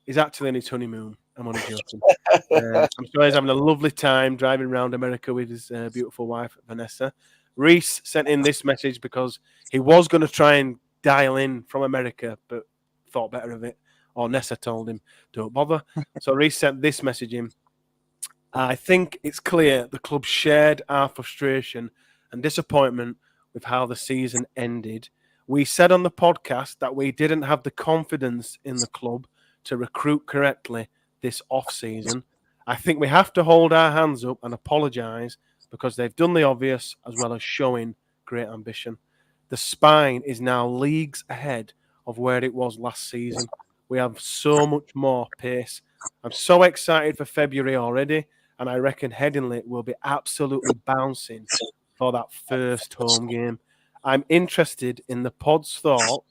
He's actually in his honeymoon. I'm only joking. I'm sure he's having a lovely time driving around America with his beautiful wife, Vanessa. Reese sent in this message because he was going to try and dial in from America, but thought better of it. Or Nessa told him, don't bother. So Reese sent this message in. I think it's clear the club shared our frustration and disappointment with how the season ended. We said on the podcast that we didn't have the confidence in the club to recruit correctly this off-season. I think we have to hold our hands up and apologise because they've done the obvious as well as showing great ambition. The spine is now leagues ahead of where it was last season. We have so much more pace. I'm so excited for February already, and I reckon Headingley will be absolutely bouncing for that first home game. I'm interested in the pod's thought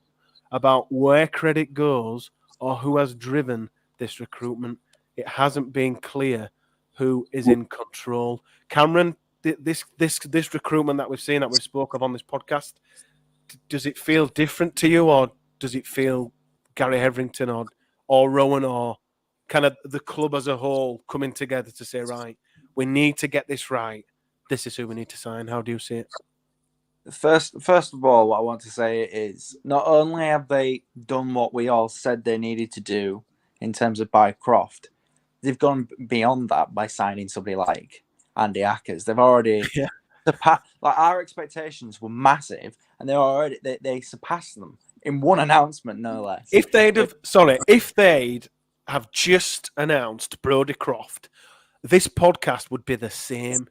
about where credit goes or who has driven this recruitment. It hasn't been clear who is in control. Cameron, this recruitment that we've seen, that we've spoke of on this podcast, does it feel different to you, or does it feel Gary Heverington or Rowan, or kind of the club as a whole coming together to say, right, we need to get this right. This is who we need to sign. How do you see it? First of all, what I want to say is not only have they done what we all said they needed to do in terms of buy Croft, they've gone beyond that by signing somebody like Andy Akers. They've already our expectations were massive, and they surpassed them in one announcement, no less. If they'd have just announced Brodie Croft, this podcast would be the same.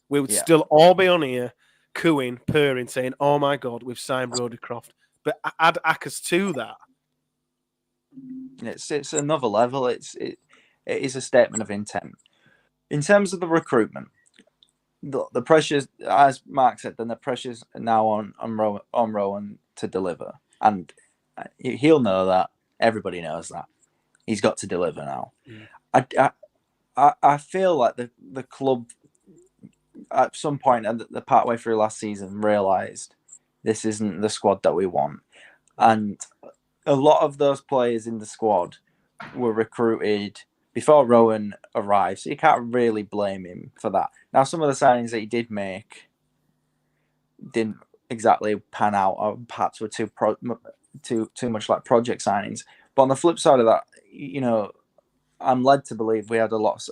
We would still all be on here cooing, purring, saying, "Oh my God, we've signed Brodie Croft." But add Akers to that. It's another level. It is a statement of intent. In terms of the recruitment, the pressures, as Mark said, then the pressures are now on Rowan to deliver, and he'll know that. Everybody knows that he's got to deliver now. I feel like the club at some point at the partway through last season realised this isn't the squad that we want, and a lot of those players in the squad were recruited before Rowan arrived, so you can't really blame him for that. Now, some of the signings that he did make didn't exactly pan out, or perhaps were too much like project signings. But on the flip side of that, I'm led to believe we had a lot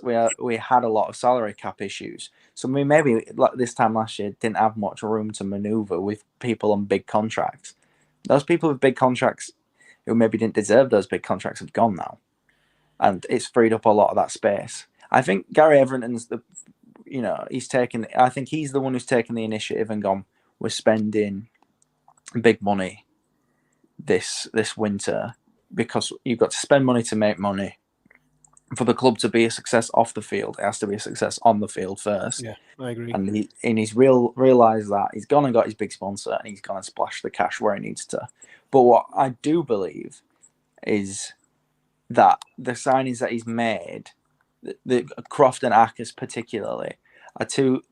of salary cap issues. So we maybe like this time last year didn't have much room to maneuver with people on big contracts. Those people with big contracts who maybe didn't deserve those big contracts have gone now, and it's freed up a lot of that space. I think Gary Everington's I think he's the one who's taken the initiative and gone, we're spending big money this winter, because you've got to spend money to make money. For the club to be a success off the field, it has to be a success on the field first. Yeah, I agree. And he's realised that. He's gone and got his big sponsor, and he's gone and splashed the cash where he needs to. But what I do believe is that the signings that he's made, the Croft and Akers particularly, are two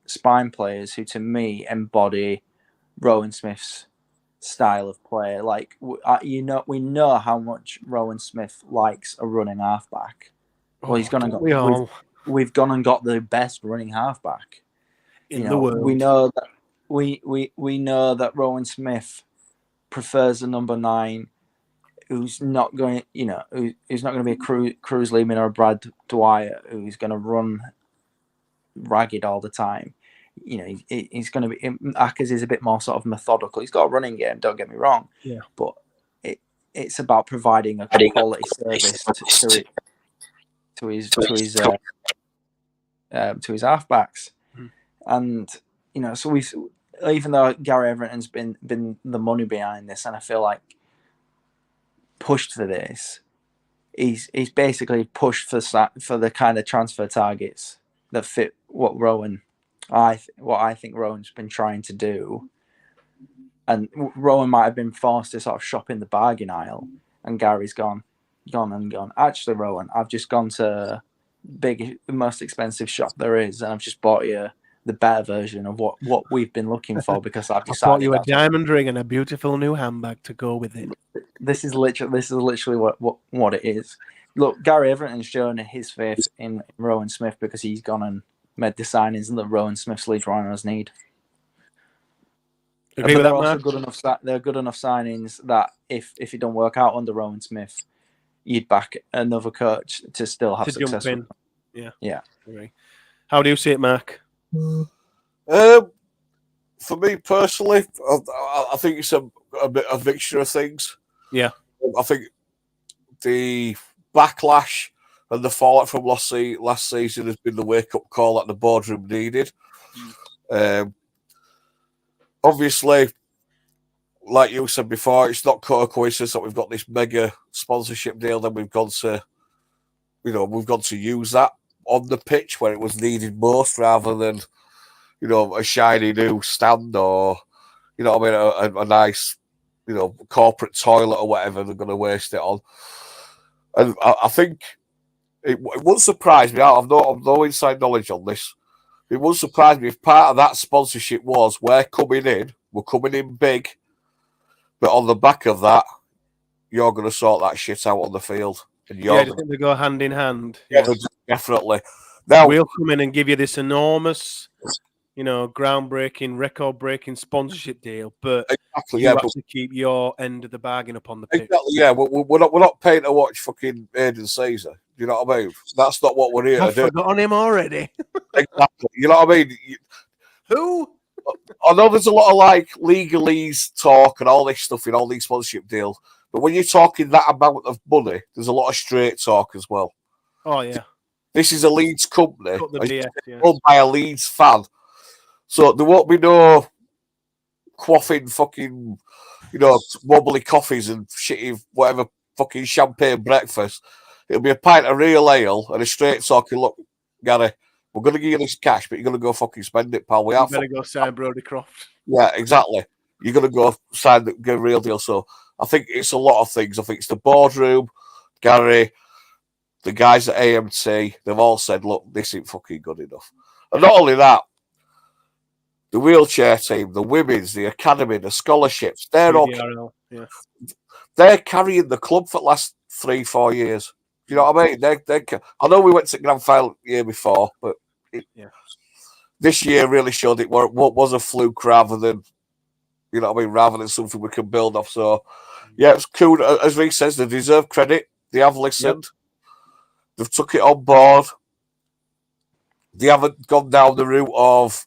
spine players who, to me, embody Rowan Smith's style of play. Like we know how much Rowan Smith likes a running halfback. Well, he's gone and got. We've gone and got the best running halfback in the world. We know that we know that Rowan Smith prefers a number 9 who's not going, who's not going to be a Cruz Lehman or a Brad Dwyer who's going to run ragged all the time. He's going to be. Akers is a bit more sort of methodical. He's got a running game. Don't get me wrong. Yeah. But it's about providing a quality service to his halfbacks, and so we've. Even though Gary Everton's been the money behind this, and I feel like pushed for this, he's basically pushed for the kind of transfer targets that fit what I think Rowan's been trying to do, and Rowan might have been forced to sort of shop in the bargain aisle, and Gary's gone. Actually, Rowan, I've just gone to the most expensive shop there is, and I've just bought you the better version of what we've been looking for because I've decided. I bought you a diamond ring and a beautiful new handbag to go with it. This is literally what it is. Look, Gary Everton's shown his faith in Rowan Smith because he's gone and made the signings that Rowan Smith's Leeds Rhinos need. Agree with that, also Mark? good enough. They're good enough signings that if it don't work out under Rowan Smith, you'd back another coach to still have success. Jump in. Yeah. Agree. How do you see it, Mark? For me personally, I think it's a bit of a mixture of things. Yeah. I think the backlash and the fallout from last season has been the wake-up call that the boardroom needed. Obviously, like you said before, it's not a coincidence that we've got this mega sponsorship deal. Then we've gone to use that on the pitch where it was needed most, rather than a shiny new stand or a nice corporate toilet or whatever they're going to waste it on. And I think it wouldn't surprise me. I've no inside knowledge on this. It wouldn't surprise me if part of that sponsorship was we're coming in big, but on the back of that, you're going to sort that shit out on the field. And I think they go hand in hand. Yeah, definitely. Now we'll come in and give you this enormous, groundbreaking, record-breaking sponsorship deal, but exactly, you have to keep your end of the bargain up on the pitch. Exactly, yeah. We're not paying to watch fucking Aiden Caesar. You know what I mean? That's not what we're here to do. I've forgotten him already. Exactly. You know what I mean? Who? I know there's a lot of like legalese talk and all this stuff in all these sponsorship deals, but when you're talking that amount of money, there's a lot of straight talk as well. Oh yeah. This is a Leeds company run by a Leeds fan. So there won't be no quaffing fucking, wobbly coffees and shitty whatever fucking champagne breakfast. It'll be a pint of real ale and a straight talking, look, Gary, we're going to give you this cash, but you're going to go fucking spend it, pal. You better go sign Brodie Croft. Yeah, exactly. You're going to go sign the real deal. So I think it's a lot of things. I think it's the boardroom, Gary, the guys at AMT, they've all said, look, this ain't fucking good enough. And not only that, the wheelchair team, the women's, the academy, the scholarships, they're carrying the club for the last 3-4 years. You know what I mean? I know we went to grand final the year before, but this year really showed it what was a fluke rather than, rather than something we can build off. So, yeah, it's cool. As Reece says, they deserve credit. They have listened. Yep. They've took it on board. They haven't gone down the route of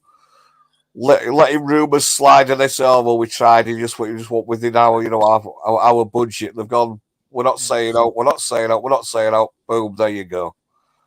letting rumours slide and they say, oh, well, we tried. You just went within our budget. They've gone, we're not saying out. Boom, there you go.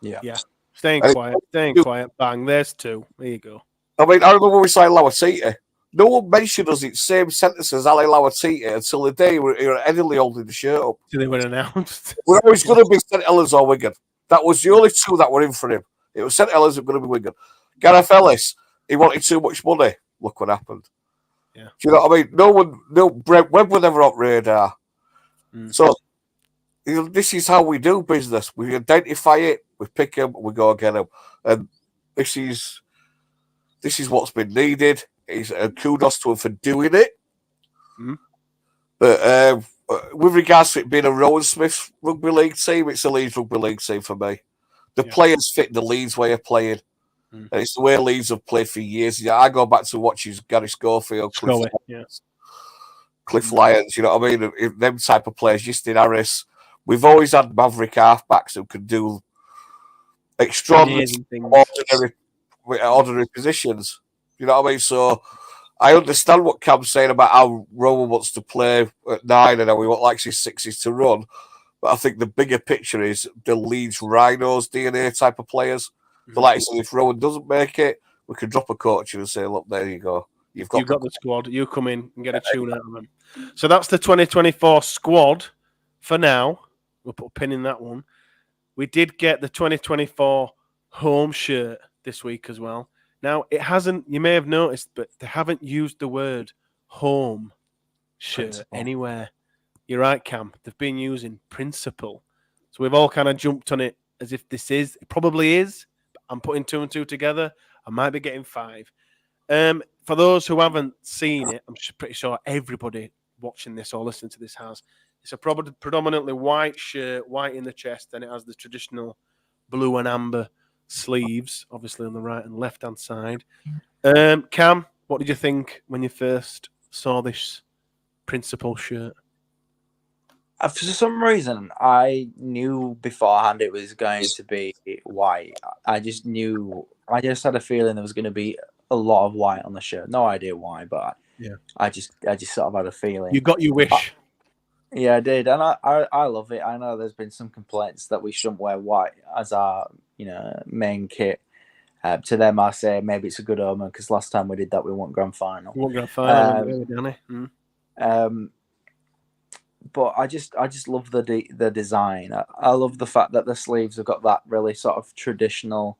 Yeah. Staying quiet. Bang, there's 2. There you go. I mean, I remember when we signed Lauatiti. No one mentioned us in same sentence as Ali Lauatiti until the day we were Eddie holding the shirt up. So they were announced. We're always going to be St. Helens or Wigan. That was the only 2 that were in for him. It was St. Helens and going to be Wigan. Gareth Ellis, he wanted too much money. Look what happened. Yeah. Do you know what I mean? Webb were never on radar. So this is how we do business. We identify it, we pick them, we go get them. And this is what's been needed. Kudos to him for doing it. But with regards to it being a Rowan Smith rugby league team, it's a Leeds rugby league team for me. The players fit the Leeds way of playing. And it's the way Leeds have played for years. Yeah, I go back to watching Gary Schofield, Cliff Lyons, you know what I mean? Them type of players, Justin Harris. We've always had maverick halfbacks who can do extraordinary, ordinary positions. You know what I mean? So I understand what Cam's saying about how Rowan wants to play at 9 and how he likes his 6s to run. But I think the bigger picture is the Leeds Rhinos DNA type of players. So like I said, if Rowan doesn't make it, we can drop a coach and say, look, there you go. You've got the squad. You come in and get a tune out of them. So that's the 2024 squad for now. We'll put a pin in that one. We did get the 2024 home shirt this week as well. Now, it hasn't, you may have noticed, but they haven't used the word home shirt anywhere. You're right, Cam. They've been using principle. So we've all kind of jumped on it as if it probably is. I'm putting 2 and 2 together. I might be getting 5. For those who haven't seen it, I'm pretty sure everybody watching this or listening to this has. It's a predominantly white shirt, white in the chest, and it has the traditional blue and amber sleeves, obviously on the right and left-hand side. Cam, what did you think when you first saw this principal shirt? For some reason, I knew beforehand it was going to be white. I just had a feeling there was going to be a lot of white on the shirt. No idea why, but I just sort of had a feeling. You got your wish. Yeah, I did, and I love it. I know there's been some complaints that we shouldn't wear white as our main kit. To them, I say maybe it's a good omen because last time we did that, we won grand final. But I just love the design. I love the fact that the sleeves have got that really sort of traditional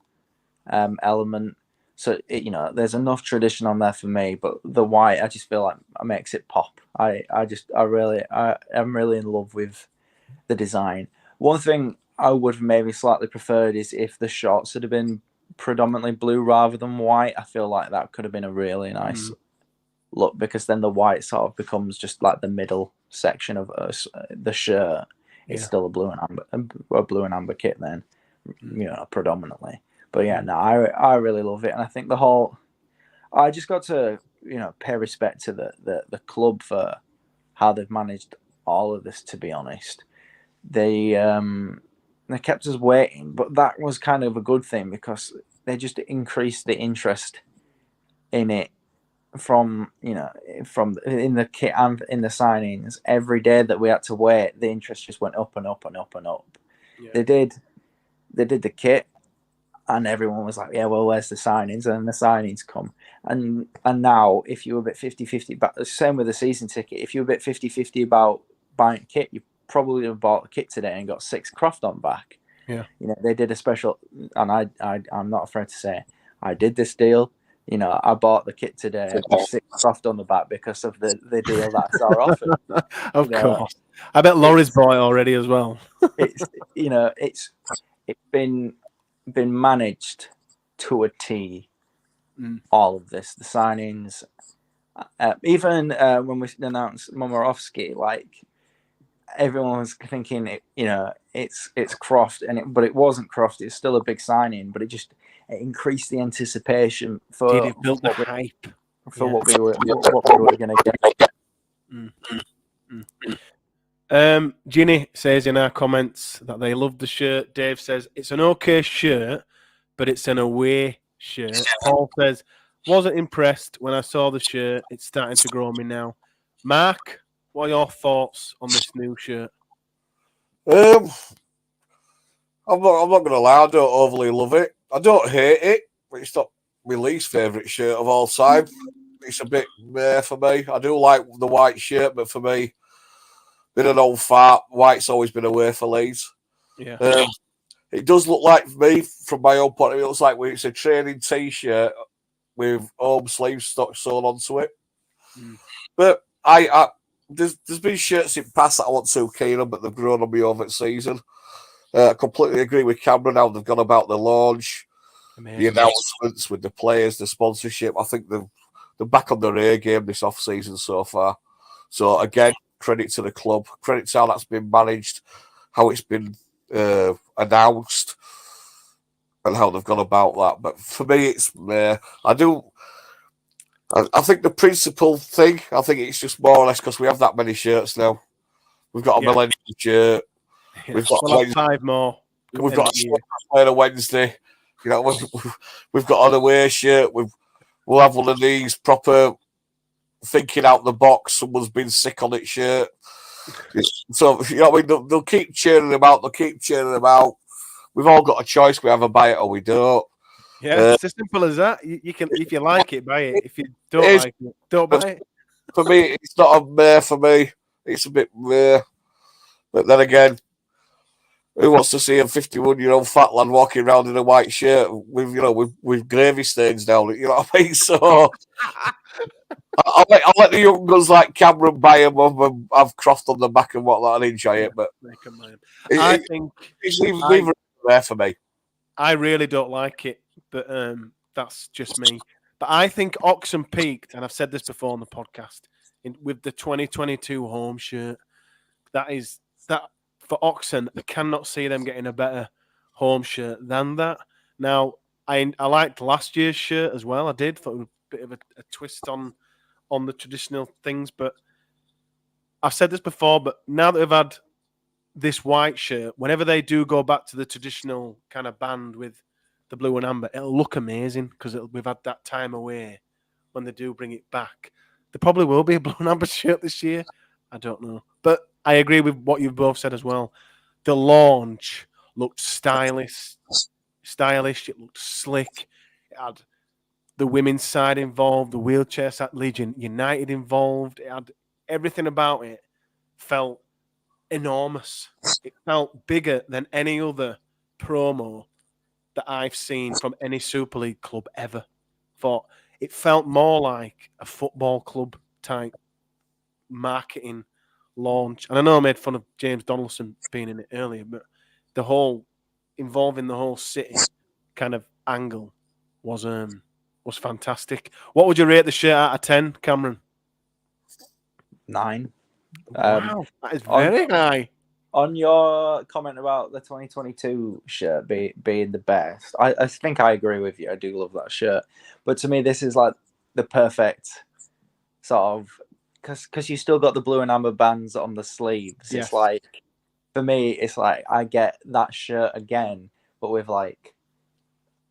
element. So there's enough tradition on there for me, but the white, I just feel like it makes it pop. I'm really in love with the design. One thing I would have maybe slightly preferred is if the shorts had been predominantly blue rather than white. I feel like that could have been a really nice look, because then the white sort of becomes just like the middle section of the shirt. It's still a blue and amber kit then, predominantly. But I really love it, and I think I just got to pay respect to the club for how they've managed all of this. To be honest, they kept us waiting, but that was kind of a good thing because they just increased the interest in it from in the kit and in the signings. Every day that we had to wait, the interest just went up and up and up and up. Yeah. They did the kit. And everyone was like, yeah, well, where's the signings? And the signings come. And now, if you were a bit 50-50, but same with the season ticket, if you were a bit 50-50 about buying kit, you probably have bought a kit today and got 6 Croft on back. Yeah. They did a special, and I'm not afraid to say, I did this deal. I bought the kit today with 6 Croft on the back because of the deal that I saw offered. Of course. I bet Laurie's bought it already as well. It's been managed to a T. All of this, the signings, even when we announced Momirovski, like everyone was thinking it's Croft, but it wasn't Croft. It's still a big signing, but it increased the anticipation for Did it build the hype for what we were going to get. Ginny says in our comments that they love the shirt. Dave says it's an okay shirt, but it's an away shirt. Paul says, wasn't impressed when I saw the shirt. It's starting to grow on me now. Mark, what are your thoughts on this new shirt? I'm not going to lie. I don't overly love it. I don't hate it, but it's not my least favourite shirt of all time. It's a bit meh for me. I do like the white shirt, but for me, been an old fart. White's always been away for Leeds. Yeah. It does look like, for me, from my own point of view, it looks like it's a training T-shirt with home sleeves sewn onto it. But there's been shirts in past that I want too keen on, but they've grown on me over the season. I completely agree with Cameron how they've gone about the launch, the announcements with the players, the sponsorship. I think they're back on their A game this off-season so far. So, again, credit to the club, credit to how that's been managed, how it's been announced, and how they've gone about that. But for me, it's I think the principal thing, I think it's just more or less because we have that many shirts now. We've got a millennium shirt. Yeah. We've got we'll have 5 more. We've got a shirt on a Wednesday. You know, we've got an away shirt. We'll have one of these proper thinking out the box. Someone's been sick on it shirt. So you know, what I mean, they'll keep cheering them out. They'll keep cheering them out. We've all got a choice. We either buy it or we don't. Yeah, it's as simple as that. You can, if you like it, buy it. If you don't like it, don't buy it. For me, it's not a meh for me. It's a bit meh. But then again, who wants to see a 51-year-old fat lad walking around in a white shirt with gravy stains down it? You know what I mean? So I'll let the young guns like Cameron buy them up and have Croft on the back and whatnot and enjoy it. But I think it's neither there for me. I really don't like it, but that's just me. But I think Oxen peaked, and I've said this before on the podcast, with the 2022 home shirt. That for Oxen, I cannot see them getting a better home shirt than that. Now, I liked last year's shirt as well. I did, thought it was a bit of a twist on the traditional things. But I've said this before, but now that we've had this white shirt, whenever they do go back to the traditional kind of band with the blue and amber, it'll look amazing because we've had that time away when they do bring it back. There probably will be a blue and amber shirt this year. I don't know. But I agree with what you've both said as well. The launch looked stylish. It looked slick. It had the women's side involved, the wheelchair side, Legion United involved. It had everything about it felt enormous. It felt bigger than any other promo that I've seen from any Super League club ever. It felt more like a football club type marketing launch. And I know I made fun of James Donaldson being in it earlier, but the whole involving the whole city kind of angle was fantastic. What would you rate the shirt out of 10, Cameron? 9. Wow, that is very high. On your comment about the 2022 shirt being the best, I think I agree with you. I do love that shirt. But to me, this is like the perfect sort of, because you still got the blue and amber bands on the sleeves. Yes. It's like, for me, it's like I get that shirt again, but with like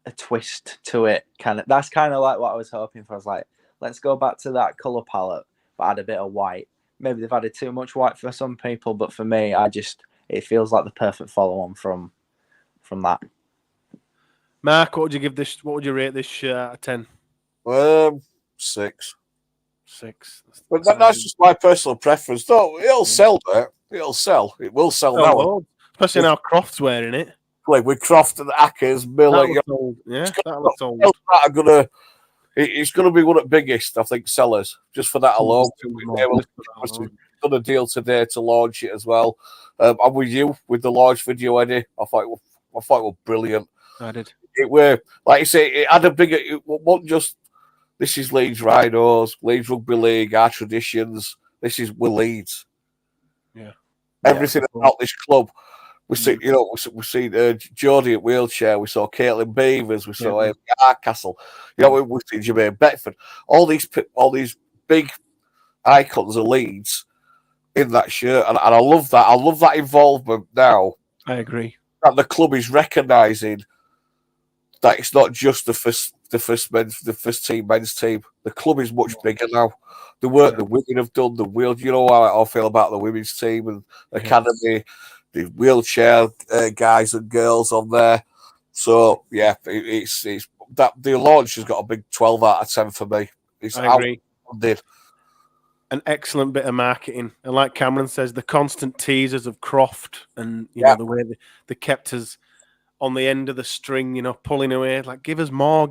a twist to it. That's kind of like what I was hoping for. I was like, let's go back to that color palette, but add a bit of white. Maybe they've added too much white for some people, but for me, it feels like the perfect follow-on from that. Mark, what would you rate this shirt out of 10? 6. 6. But that's just my personal preference. Though it'll sell there. It'll sell. It will sell now. Especially now Croft's wearing it. Like with Croft and Akers, Miller. That looks old. It's going to be one of the biggest, I think, sellers, just for that alone. We've done a deal today to launch it as well. I'm with you with the launch video, Eddie. I thought it was brilliant. I did. It were, like you say, it had a bigger, it wasn't just, this is Leeds Rhinos, Leeds Rugby League, our traditions. We're Leeds. Yeah. Everything about this club. We see, we've seen Jodie at Wheelchair. We saw Caitlin Beavers. We saw Hardcastle. We've seen Jermaine Beckford. All these big icons of Leeds in that shirt, and I love that. I love that involvement now. I agree that the club is recognising that it's not just the first team men's team. The club is much bigger now. The work the women have done, the wheel. You know how I feel about the women's team and academy. The wheelchair guys and girls on there. So yeah, it's that the launch has got a big 12 out of 10 for me. I agree. An excellent bit of marketing, and like Cameron says, the constant teasers of Croft and the way they kept us on the end of the string, pulling away, like give us more.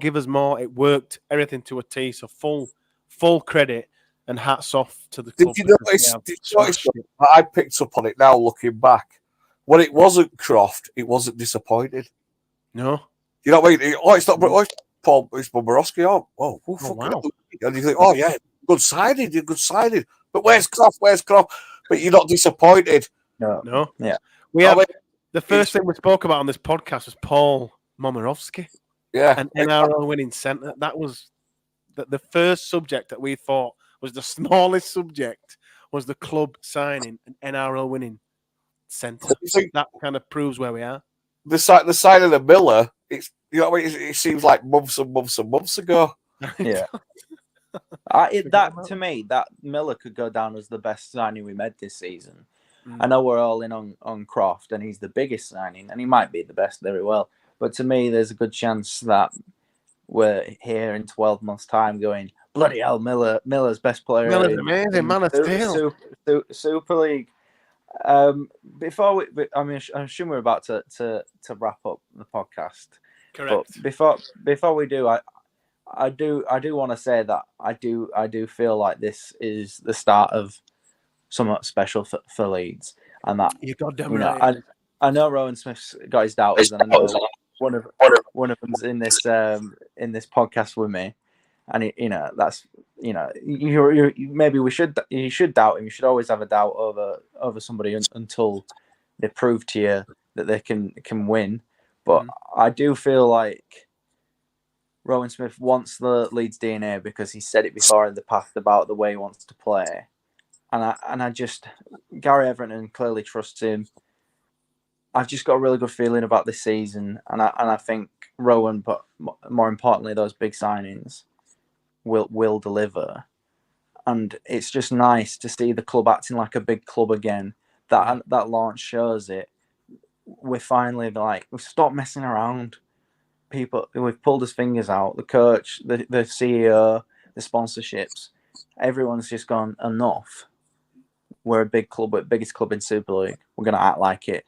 It worked everything to a T. So full credit and hats off to the club. Did you notice? I picked up on it now looking back. When it wasn't Croft, it wasn't disappointed. No. You know what I mean? It's not Paul, it's Momirovski. Oh, wow. And you think, oh, yeah, good signing. But where's Croft? but you're not disappointed. No. Yeah. We I have mean, the first thing we spoke about on this podcast was Paul Momirovski, Yeah, an NRL winning centre. That was the first subject that we thought was the smallest subject, was the club signing an NRL winning centre. You think That kind of proves where we are. the sign of the Miller. It's what I mean. It seems like months and months and months ago. Yeah. To me, that Miller could go down as the best signing we made this season. I know we're all in on Croft, and he's the biggest signing, and he might be the best very well. But to me, there's a good chance that we're here in 12 months' time going, bloody hell, Miller's best player. Miller's amazing, man of steel. Super League. I'm assuming we're about to wrap up the podcast. Correct. But before we do, I do want to say that I do feel like this is the start of somewhat special for Leeds, and that You're goddamn right. I know Rowan Smith's got his doubters, and I know one of them's in this podcast with me, and maybe you should doubt him. You should always have a doubt over somebody until they prove to you that they can win. But I do feel like Rowan Smith wants the Leeds DNA because he said it before in the past about the way he wants to play. And I just, Gary Everton clearly trusts him. I've just got a really good feeling about this season, and I think Rowan, but more importantly, those big signings will deliver. And it's just nice to see the club acting like a big club again. That launch shows it. We're finally we've stopped messing around. We've pulled his fingers out. The coach, the CEO, the sponsorships, everyone's just gone, enough. We're a big club, we're the biggest club in Super League. We're going to act like it.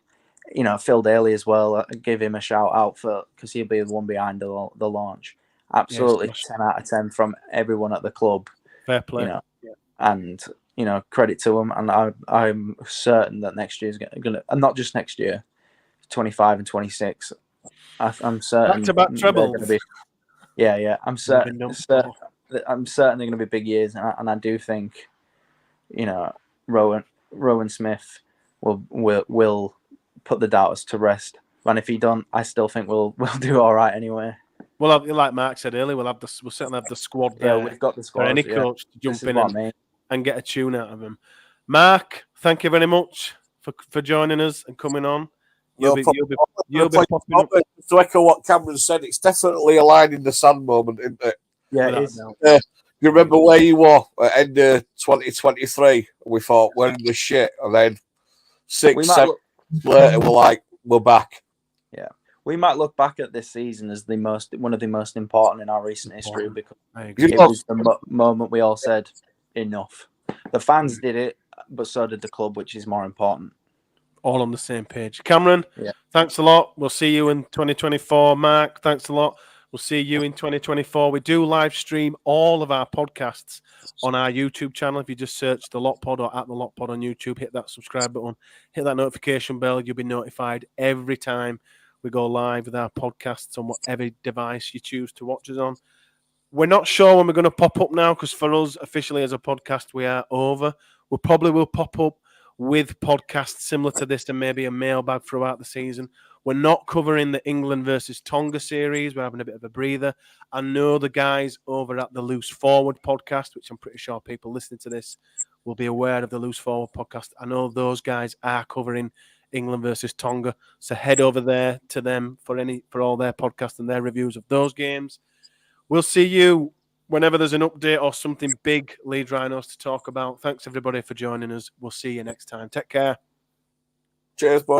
Phil Daly as well. I give him a shout out because he'll be the one behind the launch. Absolutely, 10 out of 10 from everyone at the club. Fair play. And credit to him. And I'm certain that next year is going to, and not just next year, 25 and 26. I'm certain back-to-back trebles. I'm certain they're going to be big years, and I do think, Rowan Smith will put the doubters to rest. And if he don't, I still think we'll do all right anyway. We'll have, like Mark said earlier, we'll certainly have the squad there. Yeah, we've got the squad for any coach to jump in and get a tune out of him. Mark, thank you very much for joining us and coming on. You'll be popping up. To echo what Cameron said, it's definitely a line in the sand moment, isn't it? Yeah, it is. You remember where you were at end of 2023? We thought we're in the shit, and then 6, 7 months later, we're back. Yeah, we might look back at this season as one of the most important in our recent history because it was the moment we all said enough. The fans did it, but so did the club, which is more important. All on the same page. Cameron, thanks a lot. We'll see you in 2024. Mark, thanks a lot. We'll see you in 2024. We do live stream all of our podcasts on our YouTube channel. If you just search The Lot Pod or at The Lot Pod on YouTube, hit that subscribe button, hit that notification bell. You'll be notified every time we go live with our podcasts on whatever device you choose to watch us on. We're not sure when we're going to pop up now because for us, officially as a podcast, we are over. We probably will pop up with podcasts similar to this and maybe a mailbag throughout the season. We're not covering the England versus Tonga series. We're having a bit of a breather. I know the guys over at the Loose Forward podcast, which I'm pretty sure people listening to this will be aware of the Loose Forward podcast. I know those guys are covering England versus Tonga. So head over there to them for all their podcasts and their reviews of those games. We'll see you whenever there's an update or something big Leeds Rhinos to talk about. Thanks, everybody, for joining us. We'll see you next time. Take care. Cheers, boys.